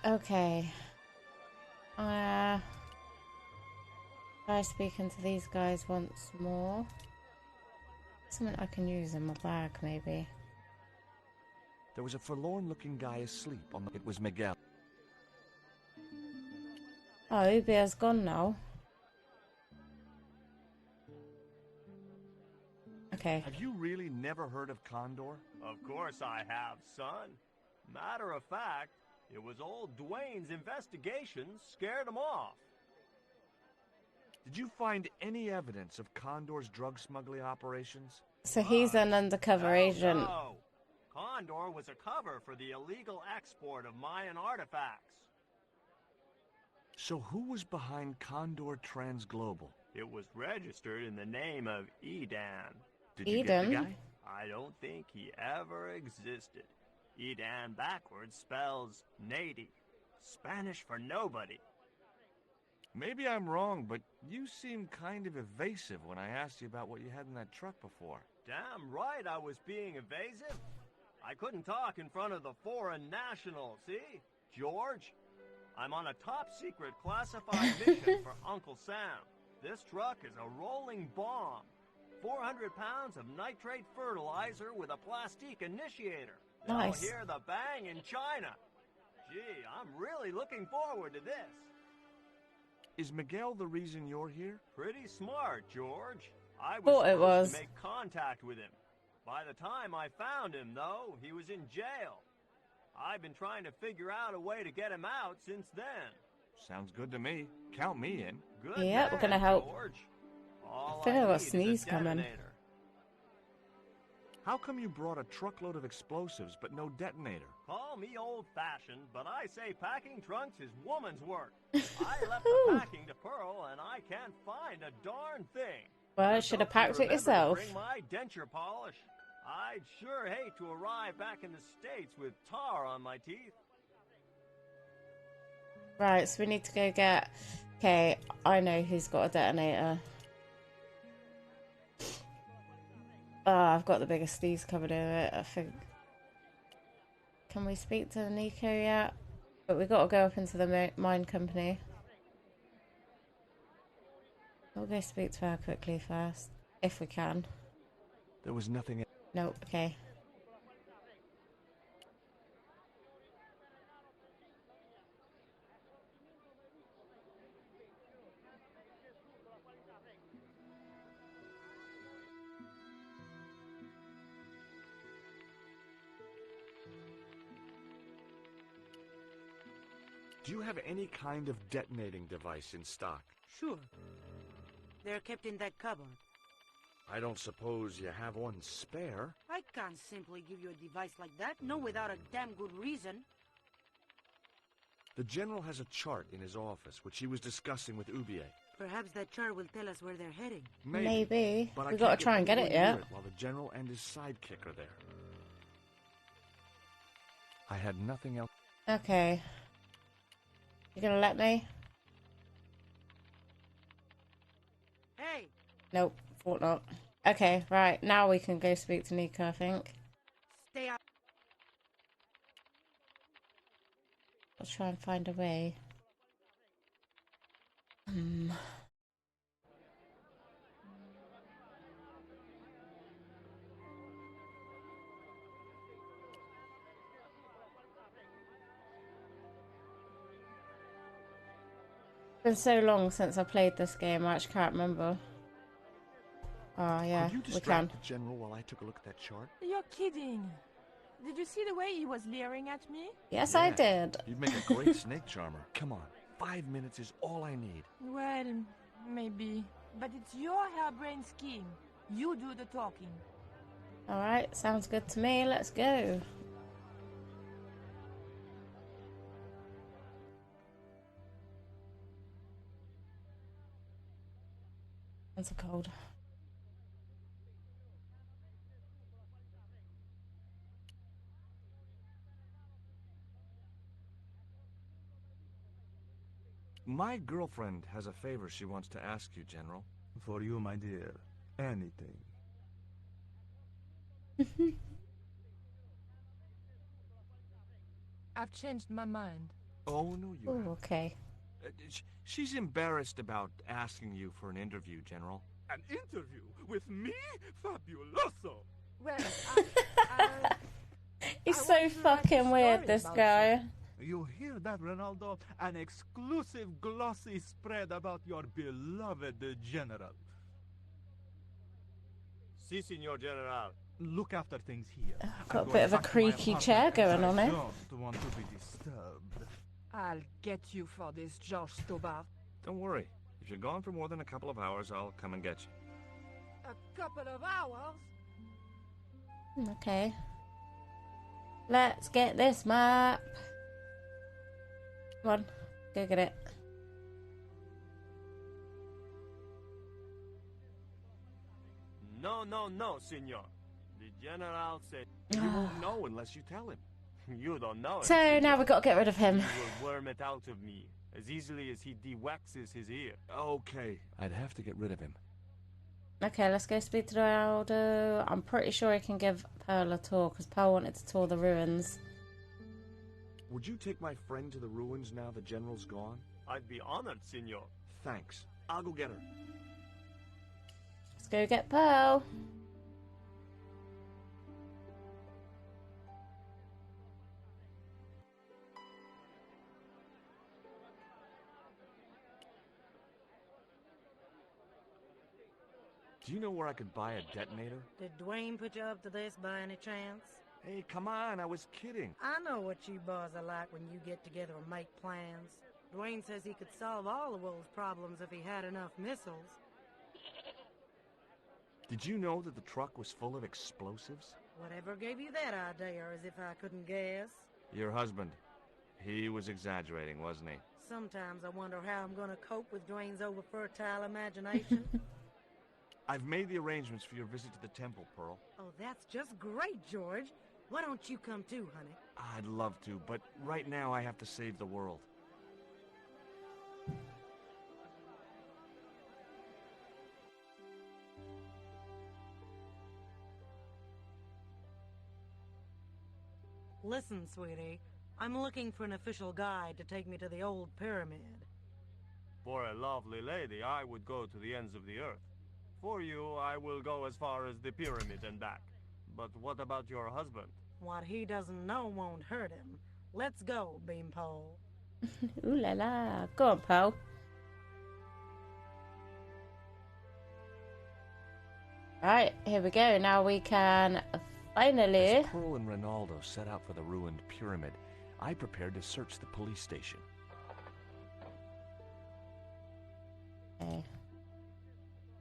Okay. Try speaking to these guys once more. Something I can use in my bag, maybe. There was a forlorn-looking guy asleep on the... It was Miguel. Oh, Ubia's gone now. Okay. Have you really never heard of Condor? Of course I have, son. Matter of fact, it was old Dwayne's investigations scared him off. Did you find any evidence of Condor's drug smuggling operations? So he's an undercover agent. No. Condor was a cover for the illegal export of Mayan artifacts. So who was behind Condor Transglobal? It was registered in the name of Edan. Did you get the guy? I don't think he ever existed. Edan backwards spells Nady, Spanish for nobody. Maybe I'm wrong, but you seemed kind of evasive when I asked you about what you had in that truck before. Damn right I was being evasive. I couldn't talk in front of the foreign nationals, see? George, I'm on a top-secret classified mission for Uncle Sam. This truck is a rolling bomb. 400 pounds of nitrate fertilizer with a plastique initiator. Nice. They'll hear the bang in China. Gee, I'm really looking forward to this. Is Miguel the reason you're here? Pretty smart, George. I Thought it was. supposed to make contact with him. By the time I found him, though, he was in jail. I've been trying to figure out a way to get him out since then. Sounds good to me. Count me in. Good Yeah, man, we're gonna help. George. All I feel like I got a need is sneeze coming. detonator. How come you brought a truckload of explosives but no detonator? Call me old-fashioned, but I say packing trunks is woman's work. I left the packing to Pearl, and I can't find a darn thing. Well, Just should have hope packed it remember to yourself. Bring my denture polish. I'd sure hate to arrive back in the States with tar on my teeth. Right, so we need to go get... Okay, I know who's got a detonator. Oh, I've got the biggest sneeze covered over it, I think. Can we speak to Nico yet? But we've got to go up into the mine company. We'll go speak to her quickly first, if we can. There was nothing... Nope, okay. Do you have any kind of detonating device in stock? Sure. They're kept in that cupboard. I don't suppose you have one spare? I can't simply give you a device like that, no without a damn good reason. The General has a chart in his office, which he was discussing with Ubier. Perhaps that chart will tell us where they're heading. Maybe. But We've got to try and get it, yeah? While the General and his sidekick are there. I had nothing else. Okay. You gonna let me? Hey! Nope, thought not. Okay, right, now we can go speak to Nico, I think. Stay out. I'll try and find a way. It's been so long since I played this game, I actually can't remember. Oh yeah, Could you we can. distract the General while I took a look at that chart? You're kidding. Did you see the way he was leering at me? Yes, I did. You'd make a great snake charmer. Come on, 5 minutes is all I need. Well, maybe. But it's your harebrained scheme. You do the talking. Alright, sounds good to me. Let's go. Hands are cold. My girlfriend has a favor she wants to ask you, General. For you, my dear. Anything. I've changed my mind. Oh, no, you haven't. Okay. She's embarrassed about asking you for an interview, General. An interview with me? Fabuloso! Well, He's so fucking weird, this guy. You hear that, Ronaldo? An exclusive glossy spread about your beloved general. Si, Signor General. Look after things here. Got a bit of a creaky chair going on I it. don't want to be disturbed. I'll get you for this, George Stobart. Don't worry. If you're gone for more than a couple of hours, I'll come and get you. A couple of hours? Okay. Let's get this map. Come on, go get it. No, no, no, Signor. The General said You won't know unless you tell him. you don't know it. So Signor. now we've got to get rid of him. He will worm it out of me as easily as he de-waxes his ear. Okay. I'd have to get rid of him. Okay, let's go speak to Ronaldo. I'm pretty sure he can give Pearl a tour, because Pearl wanted to tour the ruins. Would you take my friend to the ruins now the General's gone? I'd be honored, Signor. Thanks. I'll go get her. Let's go get Pearl. Do you know where I could buy a detonator? Did Dwayne put you up to this by any chance? Hey, come on, I was kidding. I know what you boys are like when you get together and make plans. Dwayne says he could solve all the world's problems if he had enough missiles. Did you know that the truck was full of explosives? Whatever gave you that idea, as if I couldn't guess? Your husband. He was exaggerating, wasn't he? Sometimes I wonder how I'm going to cope with Dwayne's over-fertile imagination. I've made the arrangements for your visit to the temple, Pearl. Oh, that's just great, George. Why don't you come too, honey? I'd love to, but right now I have to save the world. Listen, sweetie. I'm looking for an official guide to take me to the old pyramid. For a lovely lady, I would go to the ends of the earth. For you, I will go as far as the pyramid and back. But what about your husband? What he doesn't know won't hurt him. Let's go, Beanpole. Ooh la la. Go on, Pearl. Right, here we go. Now we can finally... As Pearl and Ronaldo set out for the ruined pyramid, I prepared to search the police station. Okay.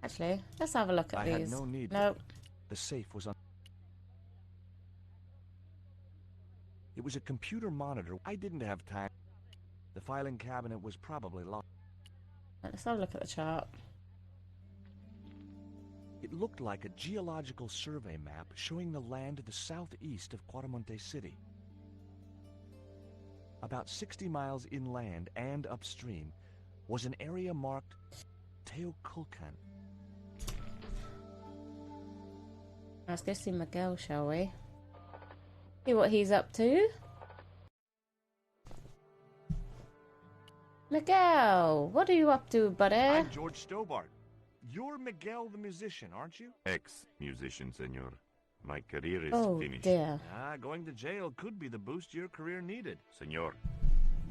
Actually, let's have a look at I these. had no need. Nope. The safe was on. It was a computer monitor. I didn't have time. The filing cabinet was probably locked. Let's have a look at the chart. It looked like a geological survey map showing the land to the southeast of Quaramonte City. About 60 miles inland and upstream was an area marked Teoculcan. Let's go see Miguel, shall we? See what he's up to. Miguel, what are you up to, buddy? I'm George Stobart. You're Miguel the musician, aren't you? Ex-musician, senor. My career is finished. Dear. Going to jail could be the boost your career needed. Senor,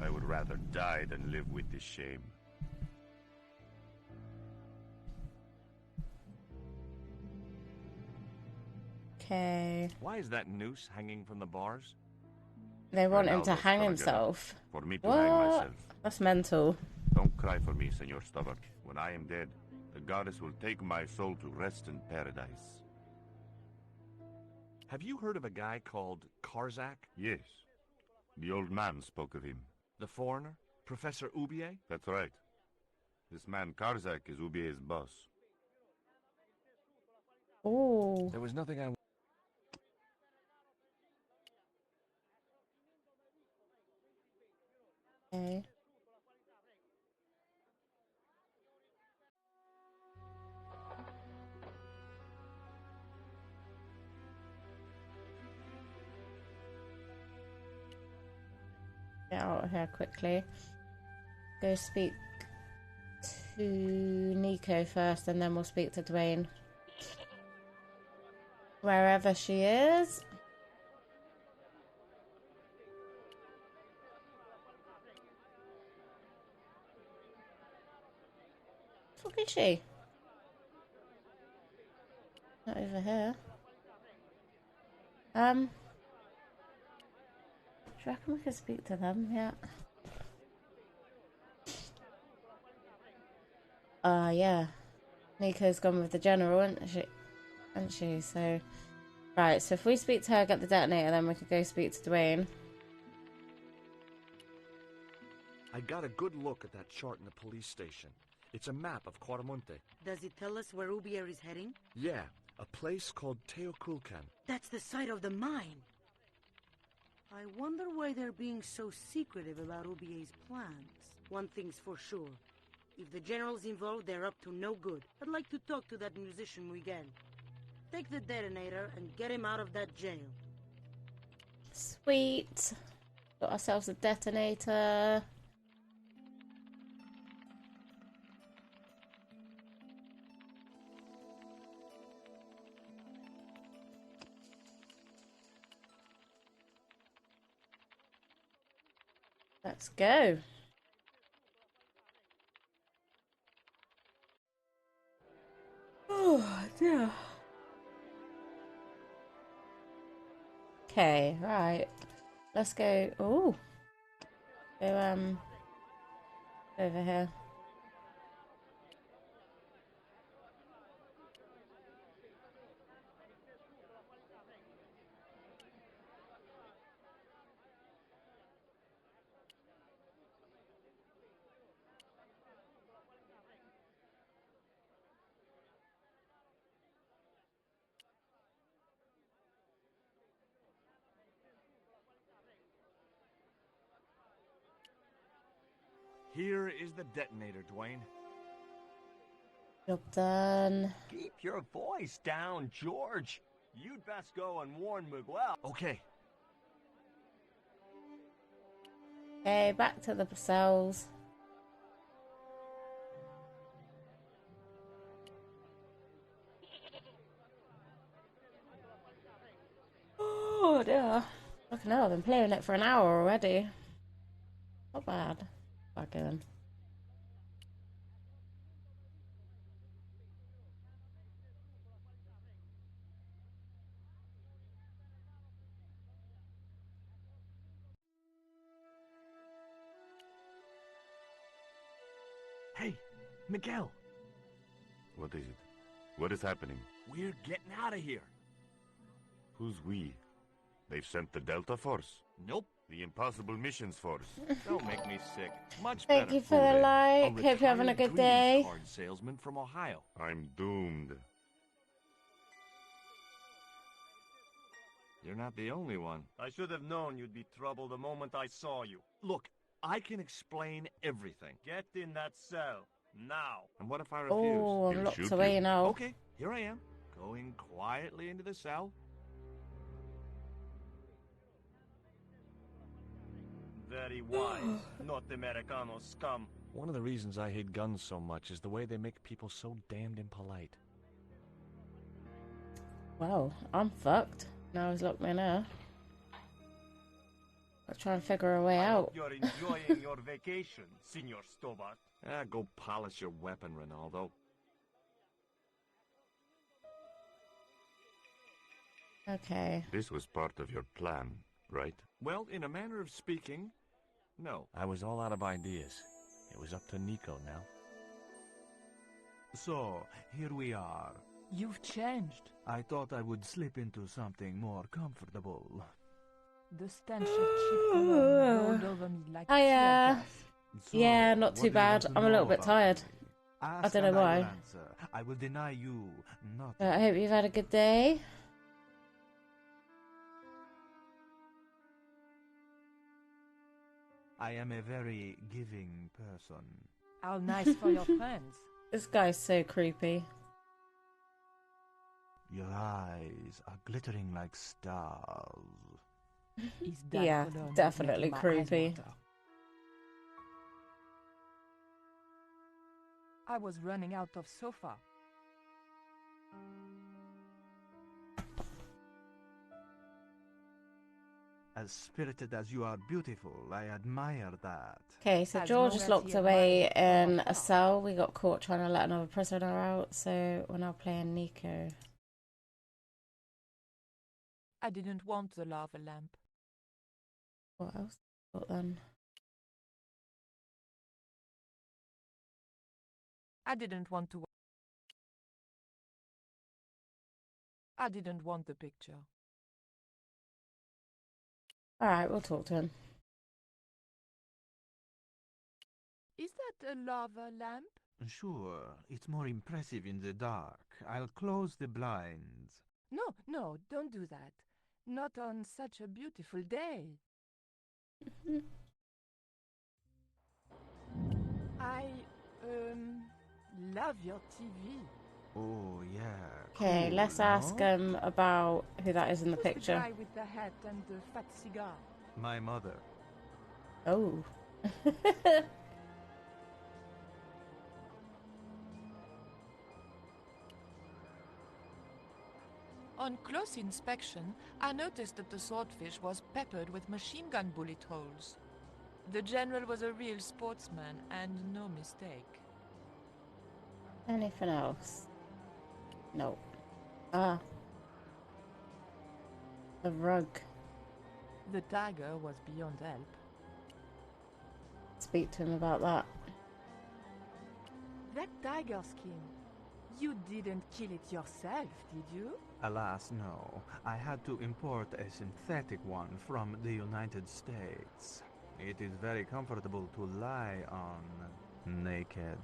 I would rather die than live with this shame. Okay. Why is that noose hanging from the bars? They want him to Ronaldo's hang gonna himself. For me to What? hang myself. That's mental. Don't cry for me, Senor Stobart. When I am dead, the goddess will take my soul to rest in paradise. Have you heard of a guy called Karzak? Yes. The old man spoke of him. The foreigner? Professor Oubier? That's right. This man Karzak is Ubier's boss. Oh. There was nothing I... Okay. Get out of here quickly. Go speak to Nico first, and then we'll speak to Dwayne. Wherever she is. What the fuck is she? Not over here. Do you reckon we could speak to them yet? Yeah. Nico's gone with the general, isn't she? So, right, so if we speak to her, get the detonator, then we could go speak to Dwayne. I got a good look at that chart in the police station. It's a map of Quaramonte. Does it tell us where Ubier is heading? Yeah, a place called Teoculcan. That's the site of the mine. I wonder why they're being so secretive about Ubier's plans. One thing's for sure. If the general's involved, they're up to no good. I'd like to talk to that musician Miguel. Take the detonator and get him out of that jail. Sweet. Got ourselves a detonator. Let's go. Oh dear. Okay, right. Let's go. Oh. Go over here. Here is the detonator, Dwayne. Job done. Keep your voice down, George. You'd best go and warn Miguel. Okay. Okay, back to the cells. Oh dear. Fucking hell, I've been playing it for an hour already. Not bad. Fucking. Hey, Miguel. What is it? What is happening? We're getting out of here. Who's we? They've sent the Delta Force? Nope. The Impossible Missions Force. Don't make me sick. Much Thank better. you for the like. Hope you're having a good day. Card salesman from Ohio. I'm doomed. You're not the only one. I should have known you'd be trouble the moment I saw you. Look, I can explain everything. Get in that cell. Now. And what if I refuse? Oh, I'm He'll locked shoot away you. now. Okay, here I am. Going quietly into the cell. Very wise. Not Americano scum. One of the reasons I hate guns so much is the way they make people so damned impolite. Well, I'm fucked. Now he's locked me in there. I'll try and figure a way out. You're enjoying your vacation, Senor Stobart. Go polish your weapon, Ronaldo. Okay. This was part of your plan, right? Well, in a manner of speaking, no. I was all out of ideas. It was up to Nico now. So, here we are. You've changed. I thought I would slip into something more comfortable. The stench of cheap cologne rolled over me like tear gas. Yeah, not too bad. I'm a little bit tired. Ask don't know and I why. will answer. I will deny you nothing. I hope you've had a good day. I am a very giving person. How nice for your friends. This guy's so creepy. Your eyes are glittering like stars. Is that Yeah, cologne definitely making my eyes creepy. water? I was running out of sofa. As spirited as you are beautiful, I admire that. Okay, so As George long is as locked he away admires in our a cell. We got caught trying to let another prisoner out, so we're now playing Nico. I didn't want the lava lamp. What else then? I didn't want to. I didn't want the picture. Alright, we'll talk to him. Is that a lava lamp? Sure, it's more impressive in the dark. I'll close the blinds. No, don't do that. Not on such a beautiful day. I, love your TV. Oh, yeah. Okay, cool, let's ask no? him about who that is in the Who's the picture. guy with the hat and the fat cigar? My mother. Oh. On close inspection, I noticed that the swordfish was peppered with machine gun bullet holes. The general was a real sportsman, and no mistake. Anything else? No. Ah. The rug. The tiger was beyond help. Speak to him about that. That tiger skin, you didn't kill it yourself, did you? Alas, no. I had to import a synthetic one from the United States. It is very comfortable to lie on naked.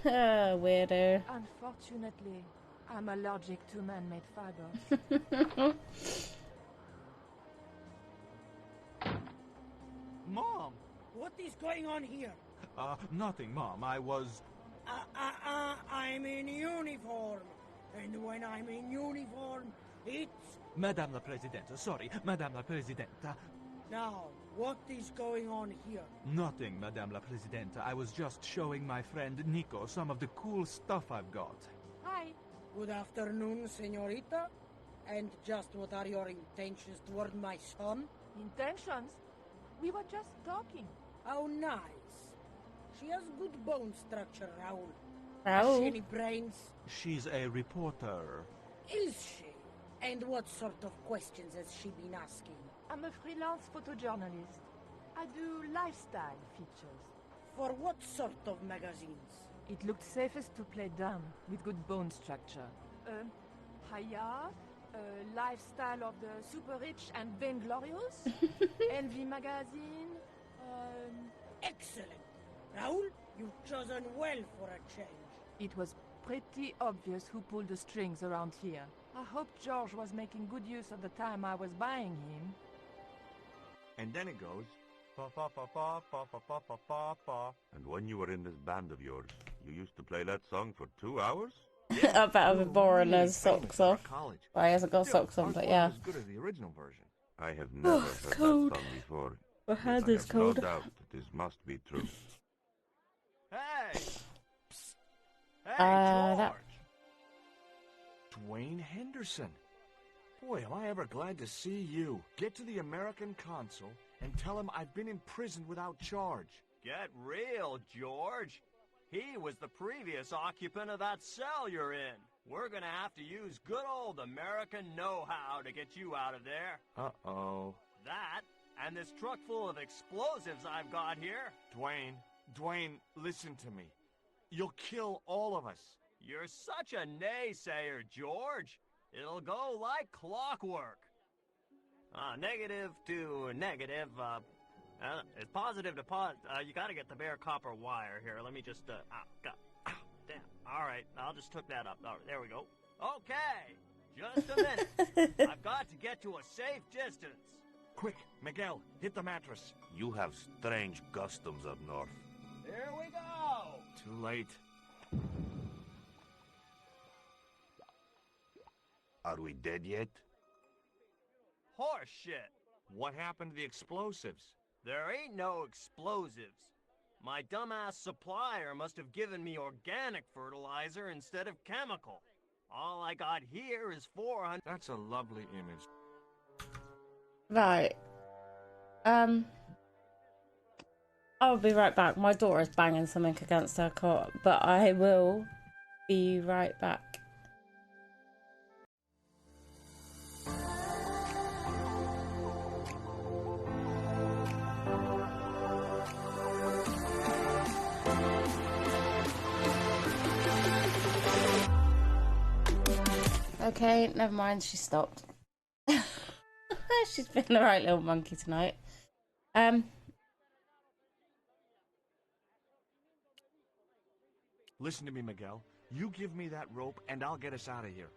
Weirdo. Unfortunately, I'm allergic to man-made fibers. Mom! What is going on here? Nothing, Mom. I was... I'm in uniform. And when I'm in uniform, it's... Madame la Presidente, sorry, Madame la Presidenta. Now, what is going on here? Nothing, Madame la Presidenta. I was just showing my friend Nico some of the cool stuff I've got. Hi. Good afternoon, señorita. And just what are your intentions toward my son? Intentions? We were just talking. How nice. She has good bone structure, Raoul. Raoul? Has she any brains? She's a reporter. Is she? And what sort of questions has she been asking? I'm a freelance photojournalist. I do lifestyle features. For what sort of magazines? It looked safest to play dumb, with good bone structure. Haya, Lifestyle of the Super Rich and Vainglorious, Envy Magazine, Excellent! Raoul, you've chosen well for a change. It was pretty obvious who pulled the strings around here. I hope George was making good use of the time I was buying him. And then it goes... Pa pa pa pa pa pa pa pa pa pa. And when you were in this band of yours, you used to play that song for 2 hours? I bet I've been boring really his socks famous at our off. college. Well, he hasn't got Still, socks on, ours but wasn't yeah. as good as the original version. I have never heard it's that cold. song before. My Yet hand I is have cold. no doubt that this must be true. Hey! Psst. Hey, that- George! Dwayne Henderson. Boy, am I ever glad to see you. Get to the American consul and tell him I've been imprisoned without charge. Get real, George. He was the previous occupant of that cell you're in. We're gonna have to use good old American know-how to get you out of there. Uh-oh. That, and this truck full of explosives I've got here. Dwayne, listen to me. You'll kill all of us. You're such a naysayer, George. It'll go like clockwork. Negative to negative, it's positive to you gotta get the bare copper wire here. Let me just, damn. All right, I'll just hook that up. All right, there we go. Okay, just a minute. I've got to get to a safe distance. Quick, Miguel, hit the mattress. You have strange customs up north. Here we go. Too late. Are we dead yet? Horse shit. What happened to the explosives? There ain't no explosives. My dumbass supplier must have given me organic fertilizer instead of chemical. All I got here is 400... That's a lovely image. Right. I'll be right back. My daughter is banging something against her cot, but I will be right back. Okay, never mind, she stopped. She's been a right little monkey tonight. Listen to me, Miguel. You give me that rope and I'll get us out of here.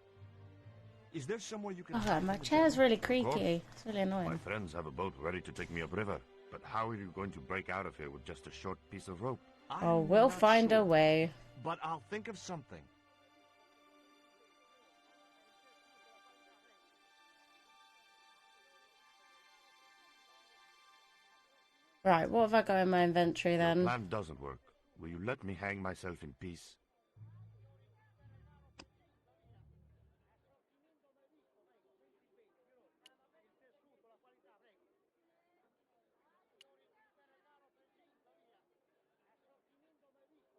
Is there somewhere you can... Oh, my chair's really creaky. It's really annoying. My friends have a boat ready to take me upriver. But how are you going to break out of here with just a short piece of rope? Oh, we'll find a way. But I'll think of something. Right, what have I got in my inventory then? Your plan doesn't work. Will you let me hang myself in peace?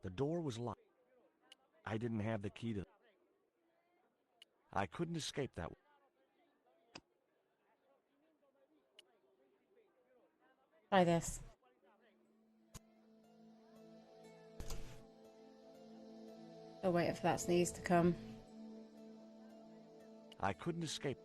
The door was locked. I didn't have the key to... I couldn't escape that way. Try this. Still waiting for that sneeze to come. I couldn't escape.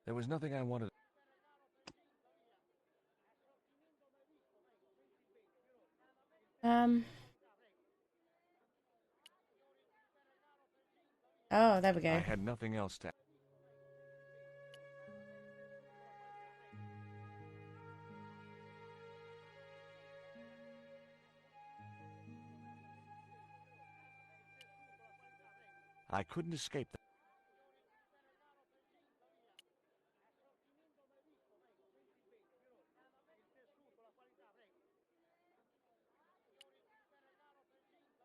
There was nothing I wanted. Oh, there we go. I had nothing else to... I couldn't escape that.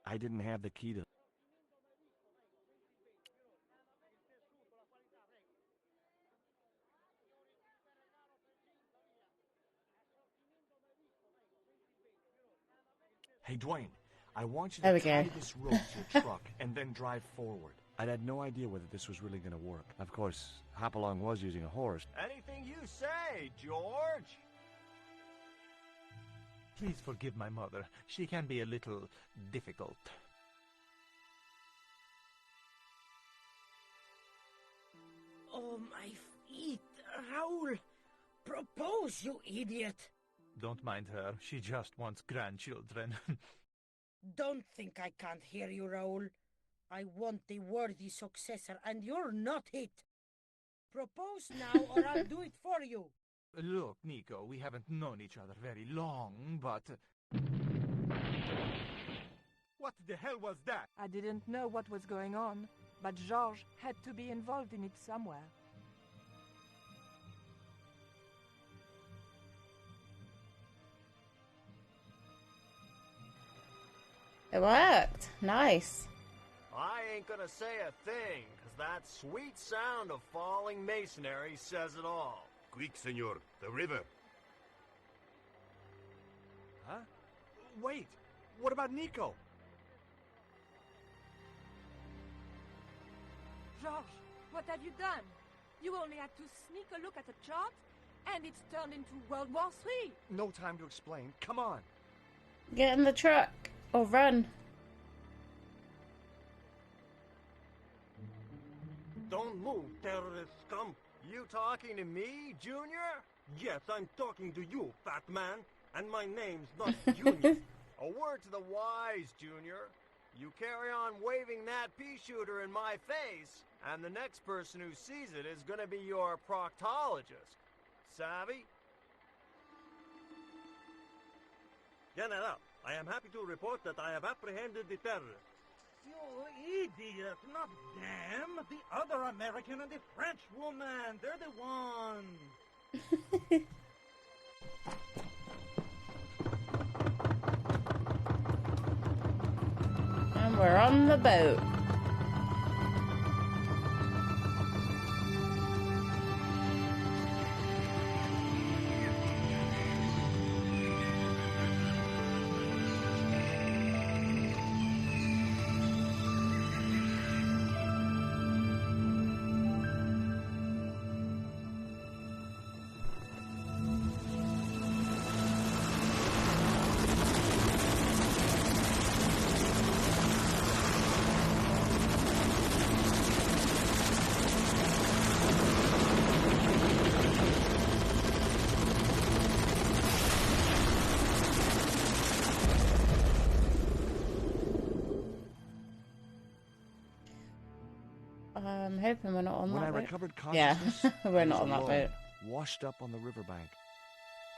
I didn't have the key to... Hey, Dwayne, I want you to tie this rope to your truck and then drive forward. I had no idea whether this was really going to work. Of course, Hopalong was using a horse. Anything you say, George. Please forgive my mother. She can be a little difficult. Oh, my feet. Raoul, propose, you idiot. Don't mind her. She just wants grandchildren. Don't think I can't hear you, Raoul. I want the worthy successor, and you're not it. Propose now, or I'll do it for you. Look, Nico, we haven't known each other very long, but... What the hell was that? I didn't know what was going on, but Georges had to be involved in it somewhere. It worked. Nice. I ain't gonna say a thing, because that sweet sound of falling masonry says it all. Quick, senor, the river. Huh? Wait, what about Nico? Georges, what have you done? You only had to sneak a look at the chart, and it's turned into World War III. No time to explain. Come on. Get in the truck, or run. Don't move, terrorist scum. You talking to me, Junior? Yes, I'm talking to you, fat man. And my name's not Junior. A word to the wise, Junior. You carry on waving that pea shooter in my face, and the next person who sees it is gonna be your proctologist. Savvy? General, I am happy to report that I have apprehended the terrorist. You idiot, not them. The other American and the French woman. They're the ones. And we're on the boat. I'm hoping we're not on that boat. When I recovered consciousness, yeah, we're I not was on that alone, boat. washed up on the riverbank.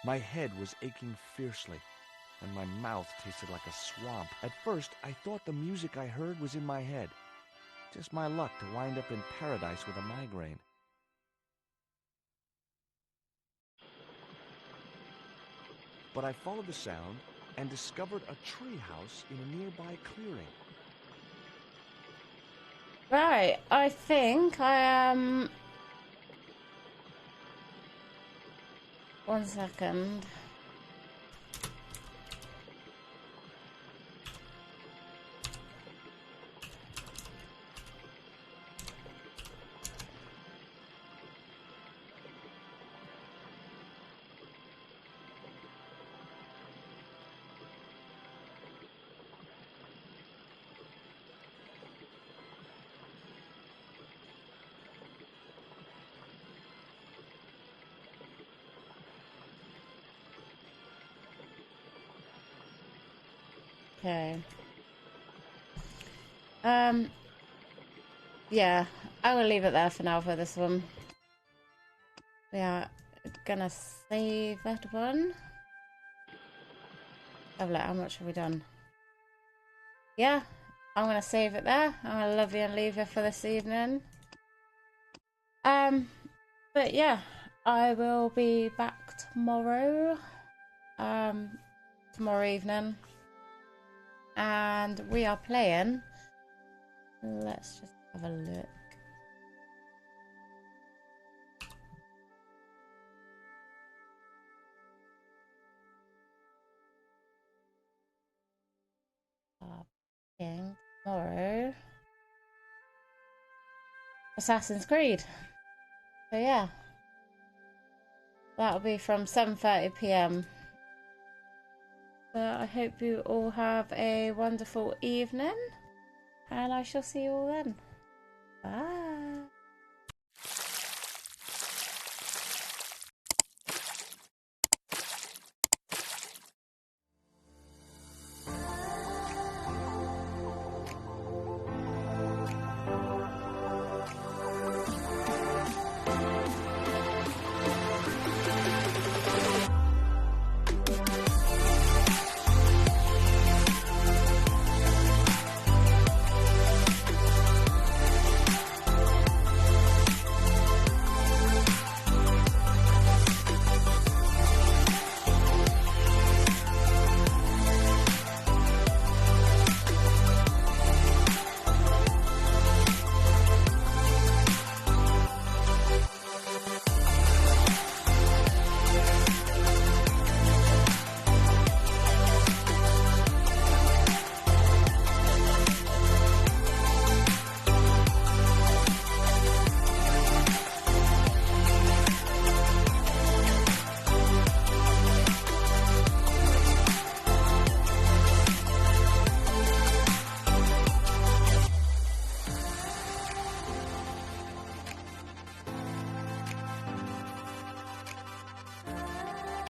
My head was aching fiercely, and my mouth tasted like a swamp. At first, I thought the music I heard was in my head. Just my luck to wind up in paradise with a migraine. But I followed the sound and discovered a tree house in a nearby clearing. Right, I think I am... 1 second. Okay. Yeah, I will leave it there for now for this one. We are gonna save that one. Have a look, how much have we done? Yeah, I'm gonna save it there. I'm gonna love you and leave you for this evening. But yeah, I will be back tomorrow. Tomorrow evening. And we are playing. Let's just have a look. Playing tomorrow. Assassin's Creed. So yeah. That'll be from 7:30 PM. I hope you all have a wonderful evening, and I shall see you all then. Bye.